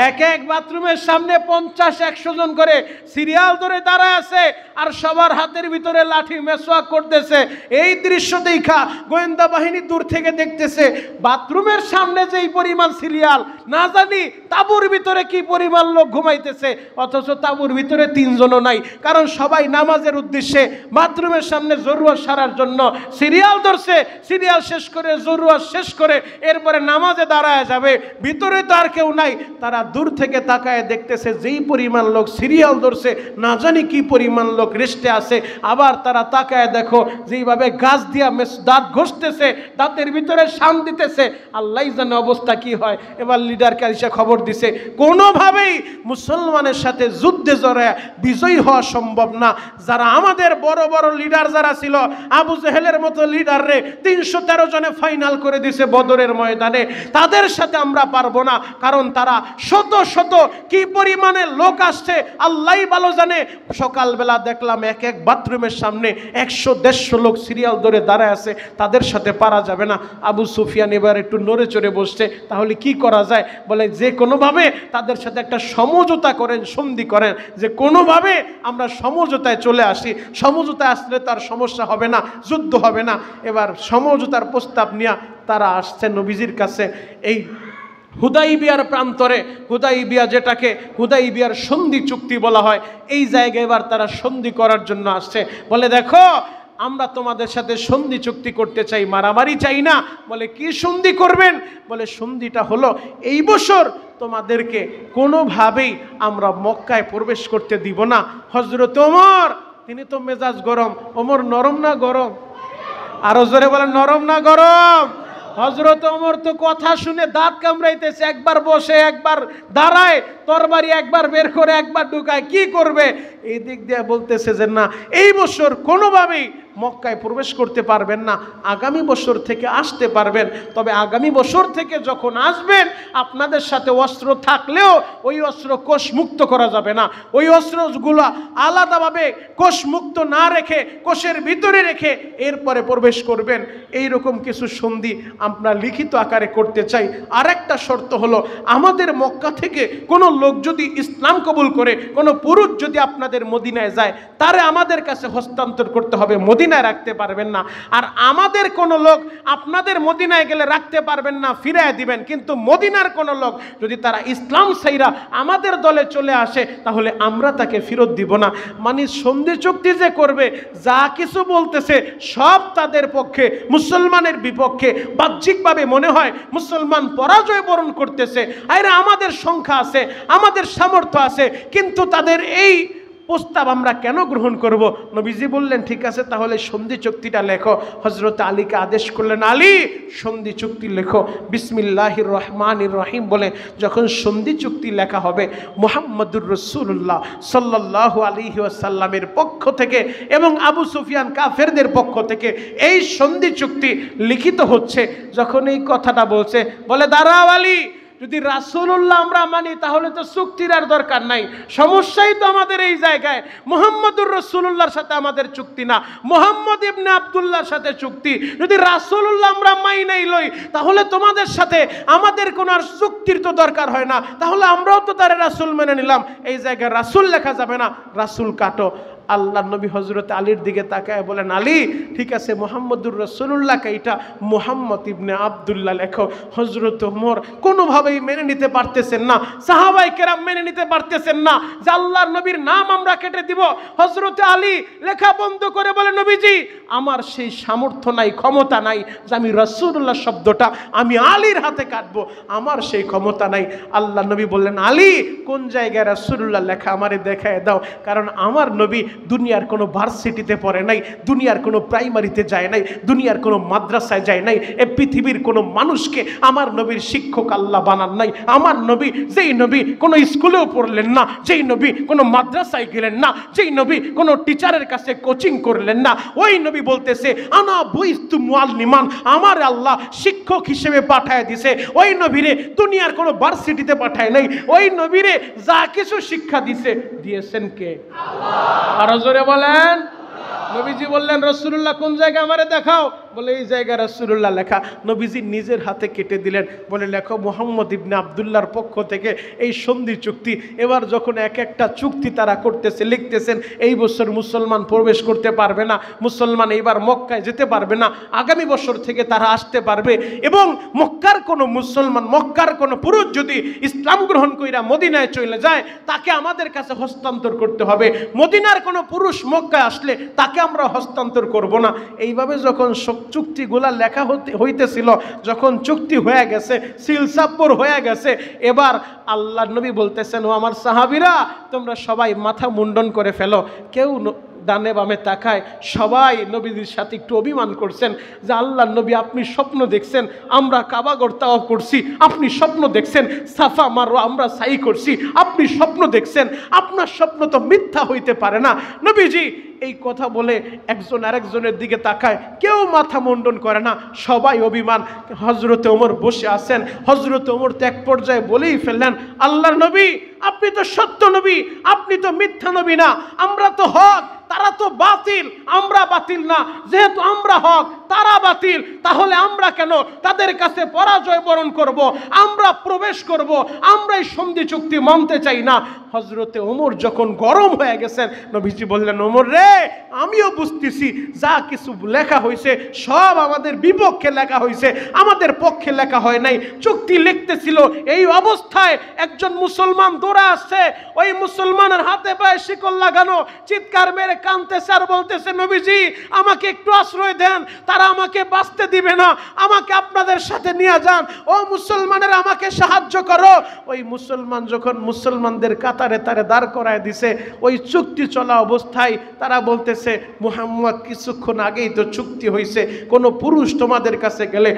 Speaker 1: এক এক বাথরুমের সামনে 50-100 জন করে সিরিয়াল ধরে দাঁড়ায় আছে, আর সবার হাতের ভিতরে লাঠি, মেসওয়াক করতেছে। এই দৃশ্য দেখা গোয়েন্দা বাহিনী দূর থেকে দেখতেছে বাথরুমের সামনে যেই পরিমাণ সিরিয়াল, না জানি তাঁবুর ভিতরে কি পরিমাণ লোক ঘুমাইতেছে, অথচ তাঁবুর ভিতরে 3 জনও নাই। কারণ সবাই নামাজের উদ্দেশ্যে বাথরুমের সামনে জরুরত সারার জন্য সিরিয়াল ধরছে। সিরিয়াল শেষ করে, জরুরত শেষ করে এরপরে নামাজে দাঁড়ায় যাবে, ভিতরে তো আর কেউ নাই। তারা দূর থেকে তাকায় দেখতেছে যেই পরিমাণ লোক সিরিয়াল ধরছে, না জানি কি পরিমাণ লোক রেস্টে আছে। আবার তারা তাকায় দেখো যেইভাবে গাছ দিয়া দাঁত ঘষতেছে, দাঁতের ভিতরে শান দিতেছে, আল্লাহই জানে অবস্থা কি হয়। এবার লিডারকে এসে খবর দিছে, কোনোভাবেই মুসলমানের সাথে যুদ্ধে জড়ায় বিজয়ী হওয়া সম্ভব না। যারা আমাদের বড় বড় লিডার যারা ছিল, আবু জেহেলের মতো লিডার রে 313 জনে ফাইনাল করে দিছে বদরের ময়দানে, তাদের সাথে আমরা পারবো না। কারণ তারা শত শত কি পরিমাণে লোক আসছে আল্লাহই ভালো জানে। সকালবেলা দেখলাম এক এক বাথরুমের সামনে 100-150 লোক সিরিয়াল ধরে দাঁড়ায় আছে, তাদের সাথে পারা যাবে না। আবু সুফিয়ান এবার একটু নড়ে চড়ে বসছে, তাহলে কি করা যায়? বলে যে কোনোভাবে তাদের সাথে একটা সমঝোতা করেন, সন্ধি করেন, যে কোনোভাবে আমরা সমঝোতায় চলে আসি। সমঝোতায় আসলে তার সমস্যা হবে না, যুদ্ধ হবে না। এবার সমঝোতার প্রস্তাব নিয়ে তারা আসছে নবীজির কাছে। এই হুদাইবিয়ার প্রান্তরে, হুদাইবিয়া যেটাকে হুদাইবিয়ার সন্ধি চুক্তি বলা হয়, এই জায়গায় এবার তারা সন্ধি করার জন্য আসছে। বলে দেখো আমরা তোমাদের সাথে সন্ধি চুক্তি করতে চাই, মারামারি চাই না। বলে কি সন্ধি করবেন? বলে সন্ধিটা হলো এই বছর তোমাদেরকে কোনোভাবেই আমরা মক্কায় প্রবেশ করতে দিব না। হযরত ওমর, তিনি তো মেজাজ গরম। ওমর নরম না গরম? আরো জোরে বলেন, নরম না গরম? হযরত ওমর তো কথা শুনে দাঁত কামড়াইতেছে, একবার বসে একবার দাঁড়ায়, তরবারি একবার বের করে একবার ঢুকায়, কি করবে? এই দিক দিয়ে বলতেছে যে না, এই বছর কোনোভাবেই মক্কায় প্রবেশ করতে পারবেন না, আগামী বছর থেকে আসতে পারবেন। তবে আগামী বছর থেকে যখন আসবেন, আপনাদের সাথে অস্ত্র থাকলেও ওই অস্ত্র কোষমুক্ত করা যাবে না। ওই অস্ত্রগুলো আলাদাভাবে কোষমুক্ত না রেখে, কোষের ভিতরে রেখে এরপরে প্রবেশ করবেন। এই রকম কিছু সন্ধি আমরা লিখিত আকারে করতে চাই। আরেকটা শর্ত হলো, আমাদের মক্কা থেকে কোনো লোক যদি ইসলাম কবুল করে, কোনো পুরুষ যদি আপনাদের মদিনায় যায়, তারে আমাদের কাছে হস্তান্তর করতে হবে, মদিনায় রাখতে পারবেন না। আর আমাদের কোনো লোক আপনাদের মদিনায় গেলে রাখতে পারবেন না, ফিরায় দিবেন। কিন্তু মদিনার কোনো লোক যদি তারা ইসলাম সাইরা আমাদের দলে চলে আসে, তাহলে আমরা তাকে ফেরত দিব না। মানে সন্ধি চুক্তি যে করবে, যা কিছু বলতেছে সব তাদের পক্ষে, মুসলমানের বিপক্ষে। বাহ্যিকভাবে মনে হয় মুসলমান পরাজয় বরণ করতেছে, আরে আমাদের সংখ্যা আছে, আমাদের সামর্থ্য আছে, কিন্তু তাদের এই প্রস্তাব আমরা কেন গ্রহণ করব? নবীজি বললেন ঠিক আছে, তাহলে সন্ধি চুক্তিটা লেখো। হযরত আলীকে আদেশ করলেন, আলী সন্ধি চুক্তি লেখো। বিসমিল্লাহির রহমানির রহিম বলে যখন সন্ধি চুক্তি লেখা হবে, মুহাম্মদুর রাসূলুল্লাহ সাল্লাল্লাহু আলাইহি ওয়াসাল্লামের পক্ষ থেকে এবং আবু সুফিয়ান কাফেরদের পক্ষ থেকে এই সন্ধি চুক্তি লিখিত হচ্ছে। যখন এই কথাটা বলছে, বলে দাঁড়াও আলী, যদি রাসূলুল্লাহ আমরা মানি তাহলে তো চুক্তির আর দরকার নাই। সমস্যাই তো আমাদের এই জায়গায়, মুহাম্মদুর রাসূলুল্লাহর সাথে আমাদের চুক্তি না, মুহাম্মদ ইবনে আব্দুল্লাহর সাথে চুক্তি। যদি রাসূলুল্লাহ আমরা মাইনাই লই, তাহলে তোমাদের সাথে আমাদের কোনো আর চুক্তির তো দরকার হয় না, তাহলে আমরাও তো তার রাসূল মেনে নিলাম। এই জায়গায় রাসূল লেখা যাবে না, রাসূল কাটো। আল্লাহ নবী হযরত আলীর দিকে তাকায় বলেন, আলী ঠিক আছে, মুহাম্মদুর রাসূলুল্লাহকে এটা মুহাম্মদ ইবনে আব্দুল্লাহ লেখো। হযরত ওমর কোনোভাবেই মেনে নিতে পারতেছেন না, সাহাবায়ে কেরাম মেনে নিতে পারতেছেন না যে আল্লাহর নবীর নাম আমরা কেটে দিব। হযরত আলী লেখা বন্ধ করে বলে, নবীজি আমার সেই সামর্থ্য নাই, ক্ষমতা নাই যে আমি রাসূলুল্লাহ শব্দটা আমি আলীর হাতে কাটবো, আমার সেই ক্ষমতা নাই। আল্লাহ নবী বললেন, আলী কোন জায়গায় রাসূলুল্লাহ লেখা আমারে দেখায় দাও, কারণ আমার নবী দুনিয়ার কোনো ভার্সিটিতে পড়ে নাই, দুনিয়ার কোনো প্রাইমারিতে যায় নাই, দুনিয়ার কোনো মাদ্রাসায় যায় নাই, এ পৃথিবীর কোনো মানুষকে আমার নবীর শিক্ষক আল্লাহ বানান নাই। আমার নবী, যেই নবী কোনো স্কুলেও পড়লেন না, যেই নবী কোনো মাদ্রাসায় গেলেন না, যেই নবী কোনো টিচারের কাছে কোচিং করলেন না, ওই নবী বলতেছে আনা বুইস্তু মুআল্লিমান, আমার আল্লাহ শিক্ষক হিসেবে পাঠায় দিছে। ওই নবীরে দুনিয়ার কোনো ভার্সিটিতে পাঠায় নাই, ওই নবীরে যা কিছু শিক্ষা দিয়েছেন কে? আল্লাহ। আর জোরে বলেন। নবীজি বললেন, রাসূলুল্লাহ কোন জায়গা আমারে দেখাও, বলে এই জায়গায় রাসূলুল্লাহ লেখা। নবীজি নিজের হাতে কেটে দিলেন, বলে লেখো মুহাম্মদ ইবনে আব্দুল্লাহর পক্ষ থেকে এই সন্ধি চুক্তি। এবার যখন এক একটা চুক্তি তারা করতেছে, লিখতেছেন, এই বছর মুসলমান প্রবেশ করতে পারবে না, মুসলমান এইবার মক্কায় যেতে পারবে না, আগামী বছর থেকে তারা আসতে পারবে, এবং মক্কার কোনো মুসলমান, মক্কার কোনো পুরুষ যদি ইসলাম গ্রহণ কইরা মদিনায় চলে যায়, তাকে আমাদের কাছে হস্তান্তর করতে হবে। মদিনার কোনো পুরুষ মক্কায় আসলে তাকে আমরা হস্তান্তর করব না। এইভাবে যখন চুক্তিগুলা লেখা হইতেছিল, যখন চুক্তি হয়ে গেছে, সিলসাপ্পর হয়ে গেছে, এবার আল্লাহর নবী বলতেছেন, ও আমার সাহাবীরা তোমরা সবাই মাথা মুন্ডন করে ফেলো। কেউ ডানে বামে তাকায়, সবাই নবীদের সাথে একটু অভিমান করছেন যে আল্লাহর নবী আপনি স্বপ্ন দেখছেন, আমরা কাবাগর তাওয়াফ করছি, আপনি স্বপ্ন দেখছেন সাফা মারওয়া আমরা সাই করছি, আপনি স্বপ্ন দেখছেন, আপনার স্বপ্ন তো মিথ্যা হইতে পারে না। নবীজি এই কথা বলে একজন আরেকজনের দিকে তাকায়, কেউ মাথা মুন্ডন করে না, সবাই অভিমান। হযরত ওমর বসে আছেন, হযরত ওমর তো এক পর্যায়ে বলেই ফেললেন, আল্লাহর নবী আপনি তো সত্য নবী, আপনি তো মিথ্যা নবী না, আমরা তো হক, তারা তো বাতিল, আমরা বাতিল না। যেহেতু আমরা হক, তারা বাতিল, তাহলে আমরা কেন তাদের কাছে পরাজয় বরণ করব? আমরা প্রবেশ করব, আমরা এই সন্ধি চুক্তি মানতে চাই না। হযরতে ওমর যখন গরম হয়ে গেছেন, নবীজি বললেন, ওমর রে, আমিও বুঝতেছি যা কিছু লেখা হয়েছে সব আমাদের বিপক্ষে লেখা হয়েছে, আমাদের পক্ষে লেখা হয় নাই। চুক্তি লিখতেছিল, এই অবস্থায় একজন মুসলমান দৌড়ে আসছে, ওই মুসলমানের হাতে পায়ে শিকল লাগানো, চিৎকার মেরে কাঁদতেছে আর বলতেছে, নবীজি আমাকে একটু আশ্রয় দেন, তারা আমাকে বাঁচতে দিবে না, আমাকে আপনাদের সাথে নিয়ে যান, ও মুসলমানের আমাকে সাহায্য করো। ওই মুসলমান যখন মুসলমানদের কাতারে তারে দাঁড় করায় দিছে, ওই চুক্তি চলা অবস্থায় তারা বলতেছে, মুহাম্মদ কিছুক্ষণ আগেই তো চুক্তি হয়েছে, কোনো পুরুষ তোমাদের কাছে গেলে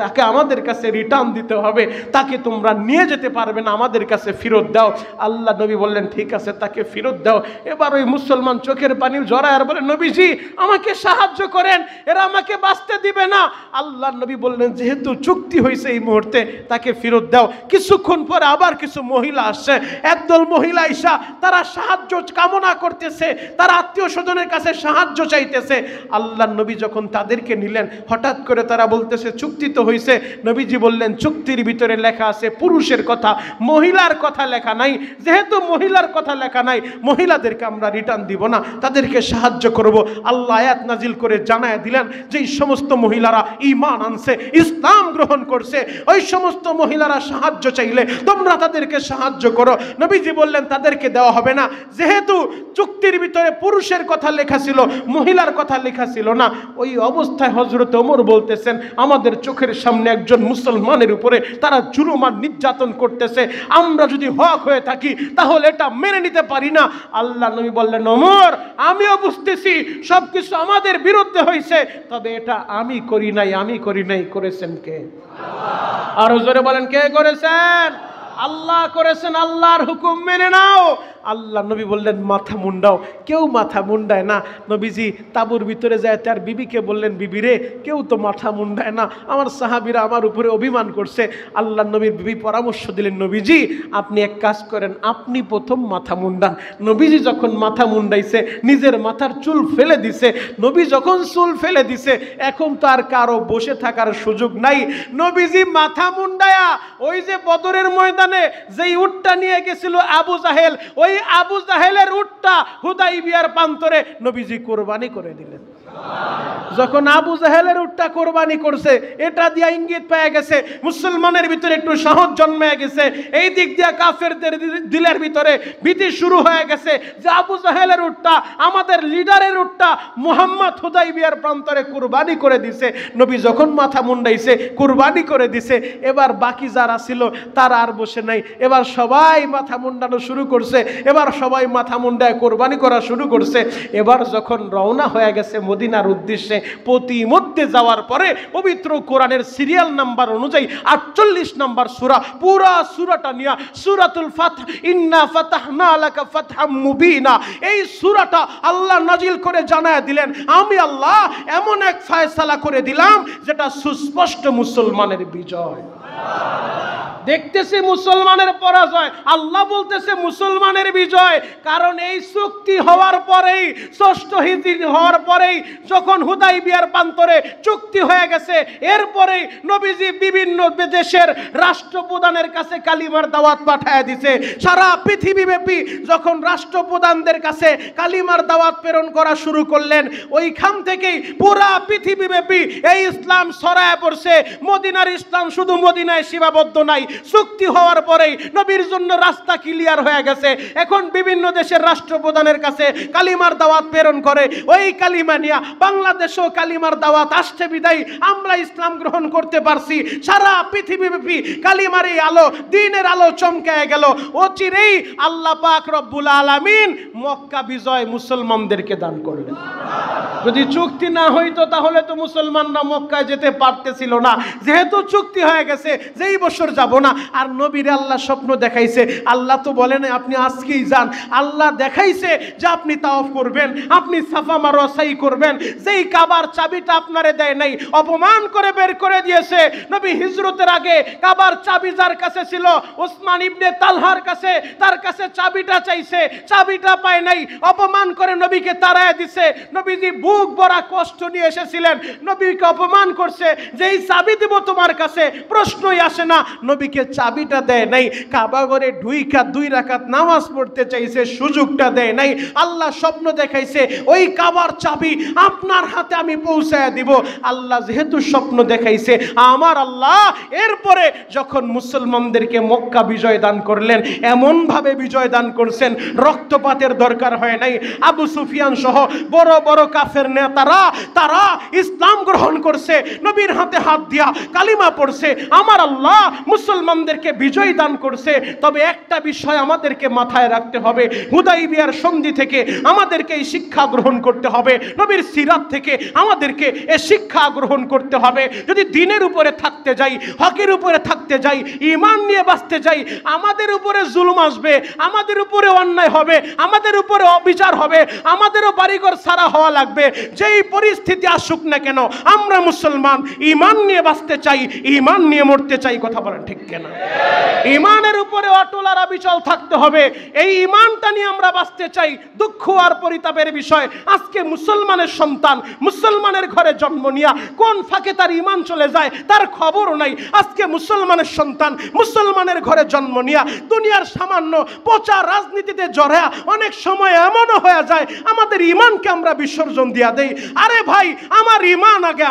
Speaker 1: তাকে আমাদের কাছে রিটার্ন দিতে হবে, তাকে তোমরা নিয়ে যেতে পারবে না, আমাদের কাছে ফেরত দাও। আল্লাহ নবী বললেন, ঠিক আছে তাকে ফেরত দাও। এবার ওই মুসলমান চোখে চোখের পানি জড়ায় আর বলে, নবীজি আমাকে সাহায্য করেন, এরা আমাকে বাঁচতে দিবে না। আল্লাহ নবী বললেন, যেহেতু চুক্তি হয়েছে এই মুহূর্তে তাকে ফেরত দাও। কিছুক্ষণ পরে আবার কিছু মহিলা আসছে, একদল মহিলা ঈশা, তারা সাহায্য কামনা করতেছে, তারা আত্মীয় স্বজনের কাছে সাহায্য চাইতেছে। আল্লাহ নবী যখন তাদেরকে নিলেন, হঠাৎ করে তারা বলতেছে চুক্তি তো হয়েছে। নবীজি বললেন, চুক্তির ভিতরে লেখা আছে পুরুষের কথা, মহিলার কথা লেখা নাই। যেহেতু মহিলার কথা লেখা নাই, মহিলাদেরকে আমরা রিটার্ন দিব না, তাদেরকে সাহায্য করব। আল্লাহ আয়াত নাজিল করে জানায় দিলেন যে এই সমস্ত মহিলারা ঈমান আনছে, ইসলাম গ্রহণ করছে, ওই সমস্ত মহিলারা সাহায্য চাইলে তোমরা তাদেরকে সাহায্য করো। নবীজি বললেন তাদেরকে দেওয়া হবে না, যেহেতু চুক্তির ভিতরে পুরুষের কথা লেখা ছিল, মহিলার কথা লেখা ছিল না। ওই অবস্থায় হযরত ওমর বলতেছেন, আমাদের চোখের সামনে একজন মুসলমানের উপরে তারা জুলুম আর নির্যাতন করতেছে, আমরা যদি হক হয়ে থাকি তাহলে এটা মেনে নিতে পারি না। আল্লাহ নবী বললেন, ওমর আমিও বুঝতেছি সবকিছু আমাদের বিরুদ্ধে হয়েছে, তবে এটা আমি করি নাই, আমি করি নাই, করেছেন কে? আর জোরে বলেন, কে করেছেন? আল্লাহ করেছেন। আল্লাহর হুকুম মেনে নাও। আল্লাহ নবী বললেন, মাথা মুন্ডাও। কেউ মাথা মুন্ডায় না। নবীজি তাঁবুর ভিতরে যায় তার বিবিকে বললেন, বিবি রে, কেউ তো মাথা মুন্ডায় না, আমার সাহাবীরা আমার উপরে অভিমান করছে। আল্লাহ নবীর বিবি পরামর্শ দিলেন, নবীজি আপনি এক কাজ করেন, আপনি প্রথম মাথা মুন্ডান। নবীজি যখন মাথা মুন্ডাইছে, নিজের মাথার চুল ফেলে দিছে। নবী যখন চুল ফেলে দিছে, এখন তো আর কারো বসে থাকার সুযোগ নাই। নবীজি মাথা মুন্ডায়া ওই যে বদরের ময়দানে যেই উটটা নিয়ে গেছিল আবু জাহেল, ওই আবু জাহেলের উটটা হুদাইবিয়ার প্রান্তরে নবীজি কোরবানি করে দিলেন। যখন আবু জাহেলের উটটা কোরবানি করছে, এটা দিয়া ইঙ্গিত পেয়ে গেছে মুসলমানের ভিতরে একটু সাহস জন্মে গেছে। এই দিক দিয়া কাফেরদের দিলের ভিতরে ভীতি শুরু হয়ে গেছে যে আবু জাহেলের উটটা, আমাদের লিডারের উটটা মুহাম্মদ হুদাইবিয়ার প্রান্তরে কোরবানি করে দিছে। নবী যখন মাথা মুন্ডাইছে, কোরবানি করে দিছে, এবার বাকি যারা ছিল তারা আর বসে নাই, এবার সবাই মাথা মুন্ডানো শুরু করছে, এবার সবাই মাথা মুন্ডায় কোরবানি করা শুরু করছে। এবার যখন রওনা হয়ে গেছে মদিনার উদ্দেশ্যে, প্রতিমধ্যে যাওয়ার পরে পবিত্র কোরআনের সিরিয়াল নাম্বার অনুযায়ী 48 নাম্বার সূরা, পুরা সূরাটা নিয়া সূরাতুল ফাতহ, ইন্না ফাতাহনা লাকা ফাতহাম মুবিনা, এই সূরাটা আল্লাহ নাজিল করে জানায় দিলেন, আমি আল্লাহ এমন এক ফয়সালা করে দিলাম যেটা সুস্পষ্ট মুসলমানের বিজয়। দেখতেছে মুসলমানের পরাজয়, আল্লাহ বলতেছে মুসলমানের বিজয়। কারণ এই চুক্তি হওয়ার পরেই, ষষ্ঠ হিজরি হওয়ার পরেই, যখন হুদাইবিয়ার প্রান্তরে চুক্তি হয়ে গেছে, এরপরেই নবীজি বিভিন্ন দেশের রাষ্ট্রপ্রধানের কাছে কালিমার দাওয়াত পাঠায় দিছে। সারা পৃথিবীব্যাপী যখন রাষ্ট্রপ্রধানদের কাছে কালিমার দাওয়াত প্রেরণ করা শুরু করলেন, ওইখান থেকেই পুরা পৃথিবীব্যাপী এই ইসলাম ছড়ায় পড়ছে। মদিনার ইসলাম শুধু মদিনায় সীমাবদ্ধ নাই, চুক্তি হওয়ার পরেই নবীর জন্য রাস্তা ক্লিয়ার হয়ে গেছে। এখন বিভিন্ন দেশের রাষ্ট্রপ্রধানের কাছে কালিমার দাওয়াত প্রেরণ করে, ওই কালিমা নিয়ে বাংলাদেশেও কালিমার দাওয়াত আসছে বিদায় আমরা ইসলাম গ্রহণ করতে পারছি। সারা পৃথিবীব্যাপী কালিমার এই আলো, দ্বীনের আলো চমকায় গেল। অচিরেই আল্লাহ পাক রব্বুল আলামিন মক্কা বিজয় মুসলমানদেরকে দান করলেন। যদি চুক্তি না হইতো তাহলে তো মুসলমানরা মক্কায় যেতে পারতেছিল না। যেহেতু চুক্তি হয়ে গেছে যেই বছর যাব না। আর নবীর আল্লাহ স্বপ্ন দেখাইছে, আল্লাহ তো বলেন আপনি আজকেই যান, আল্লাহ দেখাইছে যে আপনি তাওয়াফ করবেন, আপনি সাফা মারওয়া সাই করবেন। যেই কাবার চাবিটা আপনারে দেয় নাই, অপমান করে বের করে দিয়েছে। নবী হিজরতের আগে কাবার চাবি যার কাছে ছিল, ওসমান ইবনে তালহার কাছে, তার কাছে চাবিটা চাইছে, চাবিটা পায় নাই, অপমান করে নবীকে তাড়ায় দিছে। নবীজি বুক ভরা কষ্ট নিয়ে এসেছিলেন, নবীকে অপমান করছে, যেই চাবি দিব তোমার কাছে, প্রশ্নই আসে না। নবীকে চাবিটা দেয় নাই, কাবা ঘরে ঢুইকা 2 রাকাত নামাজ পড়তে চাইছে, সুযোগটা দেয় নাই। আল্লাহ স্বপ্ন দেখাইছে, ওই কাবার চাবি আপনার হাতে আমি পৌঁছায় দিব। আল্লাহ যেহেতু স্বপ্ন দেখাইছে, আমার আল্লাহ এরপরে যখন মুসলমানদেরকে মক্কা বিজয় দান করলেন, এমন ভাবে বিজয় দান করছেন রক্তপাতের দরকার হয় নাই। আবু সুফিয়ান সহ বড় বড় কাফের সমাজের নেতারা তারা ইসলাম গ্রহণ করছে, নবীর হাতে হাত দিয়া কালিমা পড়ছে, আমার আল্লাহ মুসলমানদেরকে বিজয় দান করছে। তবে একটা বিষয় আমাদেরকে মাথায় রাখতে হবে, হুদাইবিয়ার সন্ধি থেকে আমাদেরকে এই শিক্ষা গ্রহণ করতে হবে, নবীর সিরাত থেকে আমাদেরকে এই শিক্ষা গ্রহণ করতে হবে। যদি দিনের উপরে থাকতে যাই, হকের উপরে থাকতে যাই, ঈমান নিয়ে বাঁচতে যাই, আমাদের উপরে জুলুম আসবে, আমাদের উপরে অন্যায় হবে, আমাদের উপরে অবিচার হবে, আমাদেরও বাড়িঘর সারা হওয়া লাগবে। যেই পরিস্থিতি আসুক না কেন, আমরা মুসলমান ঈমান নিয়ে বাঁচতে চাই, ঈমান নিয়ে মরতে চাই। কথা বলেন ঠিক কিনা? ঈমানের উপরে অটল আর অবিচল থাকতে হবে। এই ঈমানটা নিয়ে আমরা বাঁচতে চাই। দুঃখ আর পরিতাপের বিষয়, আজকে মুসলমানের সন্তান মুসলমানের ঘরে জন্ম নিয়া কোন ফাঁকে তার ঈমান চলে যায় তার খবরও নাই। আজকে মুসলমানের সন্তান মুসলমানের ঘরে জন্ম নিয়া দুনিয়ার সামান্য পচা রাজনীতিতে জড়ায়া অনেক সময় এমনও হয়ে যায় আমাদের ঈমানকে আমরা বিসর্জন দিয়া দেই। আরে ভাই, আমার ঈমান আগে,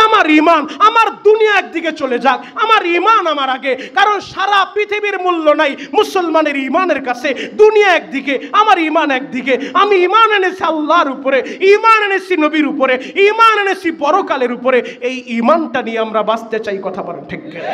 Speaker 1: আমার ঈমান, আমার দুনিয়া একদিকে চলে যাক, আমার ঈমান আমার আগে। কারণ সারা পৃথিবীর মূল্য নাই মুসলমানের ঈমানের কাছে। দুনিয়া একদিকে, আমার ঈমান একদিকে। আমি ঈমান এনেছি আল্লাহর উপরে, ঈমান এনেছি নবীর উপরে, ঈমান এনেছি পরকালের উপরে। এই ঈমানটা নিয়ে আমরা বাঁচতে চাই। কথা বলেন ঠিক কিনা?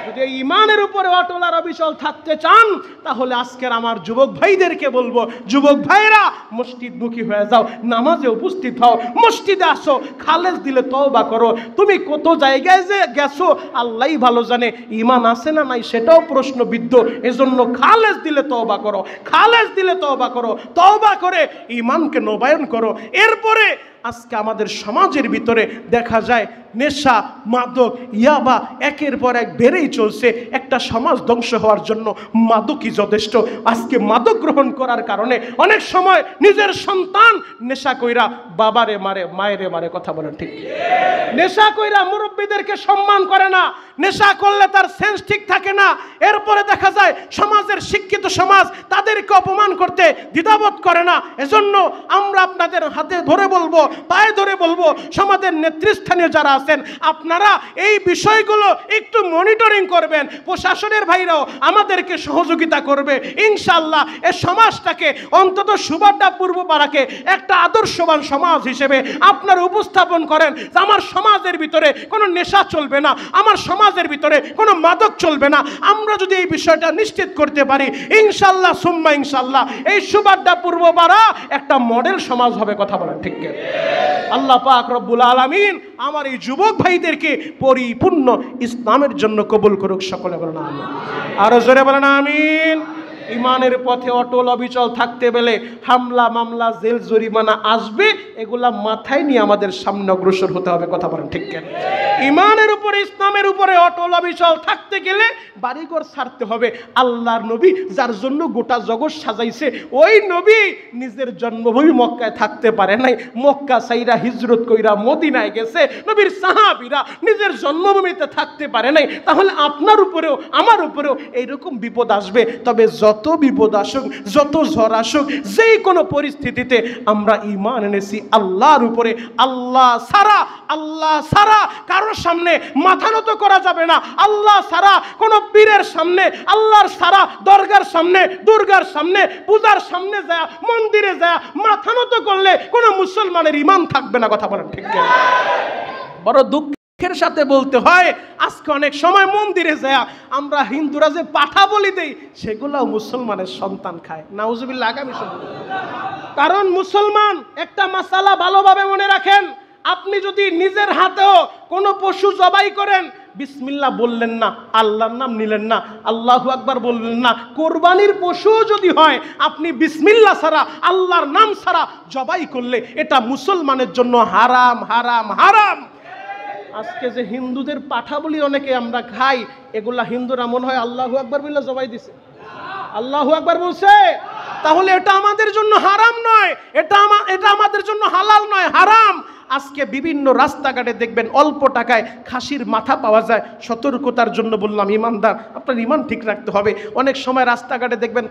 Speaker 1: যদি এই ঈমানের উপরে অটল আর অবিচল থাকতে চান, তাহলে আজকের আমার যুবক ভাইদেরকে বলবো, যুবক ভাইরা মসজিদমুখী হয়ে যাও, নামাজে উপস্থিত হও, মসজিদে আসো, খালেস দিলে তওবা করো। তুমি কত জায়গায় যে গেছো আল্লাহই ভালো জানে, ঈমান আছে না নাই সেটাও প্রশ্নবিদ্ধ। এজন্য খালেস দিলে তওবা করো, খালেস দিলে তওবা করো, তওবা করে ঈমানকে নবায়ন করো। এরপরে আজকে আমাদের সমাজের ভিতরে দেখা যায় নেশা, মাদক, ইয়াবা একের পর এক বেড়েই চলছে। একটা সমাজ ধ্বংস হওয়ার জন্য মাদকই যথেষ্ট। আজকে মাদক গ্রহণ করার কারণে অনেক সময় নিজের সন্তান নেশা কইরা বাবারে মারে, মায়েরে মারে। কথা বলেন ঠিক? নেশা কইরা মুরব্বীদেরকে সম্মান করে না, নেশা করলে তার সেন্স ঠিক থাকে না। এরপরে দেখা যায় সমাজের শিক্ষিত সমাজ তাদেরকে অপমান করতে দ্বিধাবোধ করে না। এজন্য আমরা আপনাদের হাতে ধরে বলবো, পায়ে ধরে বলবো, সমাজের নেতৃস্থানীয় যারা আছেন আপনারা এই বিষয়গুলো একটু মনিটরিং করবেন। প্রশাসনের ভাইরাও আমাদেরকে সহযোগিতা করবে ইনশাআল্লাহ। এই সমাজটাকে অন্তত সুবাড্ডা পূর্ব পাড়াকে একটা আদর্শবান সমাজ হিসেবে আপনারা উপস্থাপন করেন যে আমার সমাজের ভিতরে কোনো নেশা চলবে না, আমার সমাজের ভিতরে কোনো মাদক চলবে না। আমরা যদি এই বিষয়টা নিশ্চিত করতে পারি ইনশাআল্লাহ সুম্মা ইনশাআল্লাহ এই সুবাড্ডা পূর্ব পাড়া একটা মডেল সমাজ হবে। কথা বলেন ঠিক কি? আল্লাহ পাক রব্বুল আলামিন আমার এই যুবক ভাইদেরকে পরিপূর্ণ ইসলামের জন্য কবুল করুক। সকলে বলেন আমিন। আরো জোরে বলেন আমিন। ঈমানের পথে অটল অবিচল থাকতে গেলে হামলা, মামলা, জেল, জরিমানা আসবে, এগুলা মাথায় নিয়ে আমাদের সামনে অগ্রসর হতে হবে। কথা বলেন ঠিক কেন? ঈমানের উপরে, ইসলামের উপরে অটল অবিচল থাকতে গেলে বাড়িঘর ছাড়তে হবে। আল্লাহর নবী যার জন্য গোটা জগৎ সাজাইছে, ওই নবী নিজের জন্মভূমি মক্কায় থাকতে পারে নাই, মক্কা সাইরা হিজরত কইরা মদিনায় গেছে। নবীর সাহাবীরা নিজের জন্মভূমিতে থাকতে পারে নাই। তাহলে আপনার উপরেও আমার উপরেও এইরকম বিপদ আসবে। তবে যত বিপদ আসুক, যত ঝড় আসুক, যেই কোনো পরিস্থিতিতে আমরা ঈমান এনেছি আল্লাহর উপরে। আল্লাহ ছাড়া কারোর সামনে মাথা নত করা যাবে না। আল্লাহ ছাড়া কোনো পীরের সামনে, আল্লাহর ছাড়া দরগার সামনে, দুর্গার সামনে, পূজার সামনে যায়, মন্দিরে যায় মাথা নত করলে কোনো মুসলমানের ঈমান থাকবে না। কথা বলেন ঠিক কিনা? বড় দুঃখের সাথে বলতে হয়, আজকে অনেক সময় মন্দিরে যায় আমরা হিন্দুরা যে পাঠা বলি দেই, সেগুলোও মুসলমানের সন্তান খায়। নাউজুবিল্লাহ। আগামী সময়, কারণ মুসলমান একটা মাসালা ভালোভাবে মনে রাখেন, আপনি যদি নিজের হাতেও কোনো পশু জবাই করেন, বিসমিল্লাহ বললেন না, আল্লাহর নাম নিলেন না, আল্লাহু আকবার বললেন না, কোরবানির পশু যদি হয় আপনি বিসমিল্লাহ ছাড়া, আল্লাহর নাম ছাড়া জবাই করলে এটা মুসলমানের জন্য হারাম, হারাম, হারাম। আজকে যে হিন্দুদের পাঠা বলি অনেকে আমরা খাই, এগুলা হিন্দুরা মনে হয় আল্লাহু আকবার বলে জবাই দিছে, আল্লাহু আকবার বলছে। তাহলে এটা আমাদের জন্য হারাম নয়, এটা আমাদের জন্য হালাল নয়, হারাম।
Speaker 2: আজকে বিভিন্ন রাস্তাঘাটে দেখবেন অল্প টাকায় খাসির মাথা পাওয়া যায়। সতর্কতার জন্য বললাম, ইমানদার আপনার ইমান ঠিক রাখতে হবে। অনেক সময় রাস্তাঘাটে দেখবেন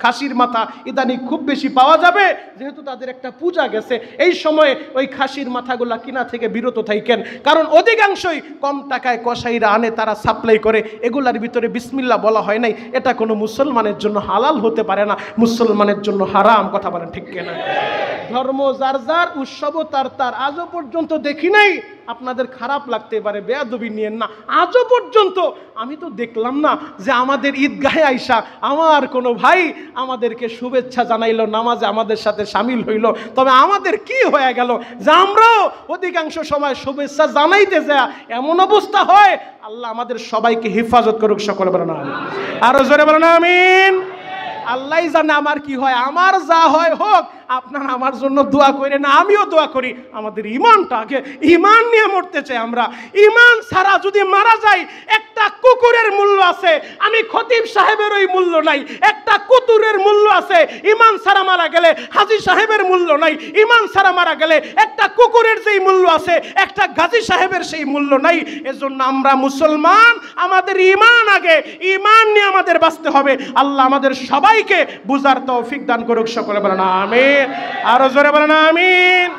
Speaker 2: খাসির মাথা ইদানিং খুব বেশি পাওয়া যাবে, যেহেতু তাদের একটা পূজা গেছে। এই সময়ে ওই খাসির মাথাগুলা কিনা থেকে বিরত থাকেন, কারণ অধিকাংশই কম টাকায় কসাইরা আনে, তারা সাপ্লাই করে। এগুলার ভিতরে বিসমিল্লাহ বলা হয় নাই। এটা কোনো মুসলমানের জন্য হালাল হতে পারে না, মুসলমানের জন্য হারাম। কথা বলেন ঠিক কিনা? ধর্ম যার যার, উৎসবও তার তার। আজও পর্যন্ত দেখি নাই, আপনাদের খারাপ লাগতে পারে, বেয়াদবি নিয়েন না, আজও পর্যন্ত আমি তো দেখলাম না যে আমাদের ঈদগাহে আইসা আমার কোনো ভাই আমাদেরকে শুভেচ্ছা জানাইলো, নামাজে আমাদের সাথে সামিল হইল। তবে আমাদের কি হয়ে গেল যে আমরাও অধিকাংশ সময় শুভেচ্ছা জানাইতে যা এমন অবস্থা হয়। আল্লাহ আমাদের সবাইকে হেফাজত করুক, সকলে বলেন আমিন। আরো জোরে বলেন আমিন। আল্লাহ জানে আমার কি হয়, আমার যা হয় হোক, আপনারা আমার জন্য দোয়া করেন, আমিও দোয়া করি। আমাদের ইমানটা আগে, ইমান নিয়ে মরতে চাই আমরা। ইমান ছাড়া যদি মারা যায়, একটা কুকুরের মূল্য আছে, আমি খতিব সাহেবের ওই মূল্য নাই। একটা কুকুরের মূল্য আছে, ইমান ছাড়া মারা গেলে হাজী সাহেবের মূল্য নাই। ইমান ছাড়া মারা গেলে একটা কুকুরের যেই মূল্য আছে, একটা গাজী সাহেবের সেই মূল্য নাই। এজন্য আমরা মুসলমান, আমাদের ইমান আগে, ইমান নিয়ে আমাদের বাঁচতে হবে। আল্লাহ আমাদের সবাইকে বুঝার তৌফিক দান করুক, সকলে বলেন আমিন। আরো জোরে বলেন আমিন।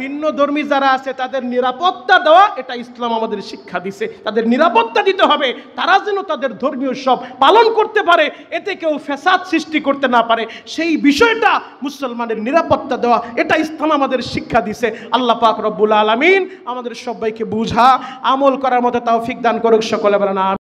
Speaker 2: ভিন্ন ধর্মী যারা আছে তাদের নিরাপত্তা দেওয়া, এটা ইসলাম আমাদের শিক্ষা দিছে। তাদের নিরাপত্তা দিতে হবে, তারা যেন তাদের ধর্মীয় সব পালন করতে পারে, এতে কেউ ফ্যাসাদ সৃষ্টি করতে না পারে, সেই বিষয়টা মুসলমানের নিরাপত্তা দেওয়া, এটা ইসলাম আমাদের শিক্ষা দিছে। আল্লাহ পাক রব্বুল আলামিন আমাদের সবাইকে বুঝা আমল করার মতো তৌফিক দান করুক, সকলে বলেন আমিন।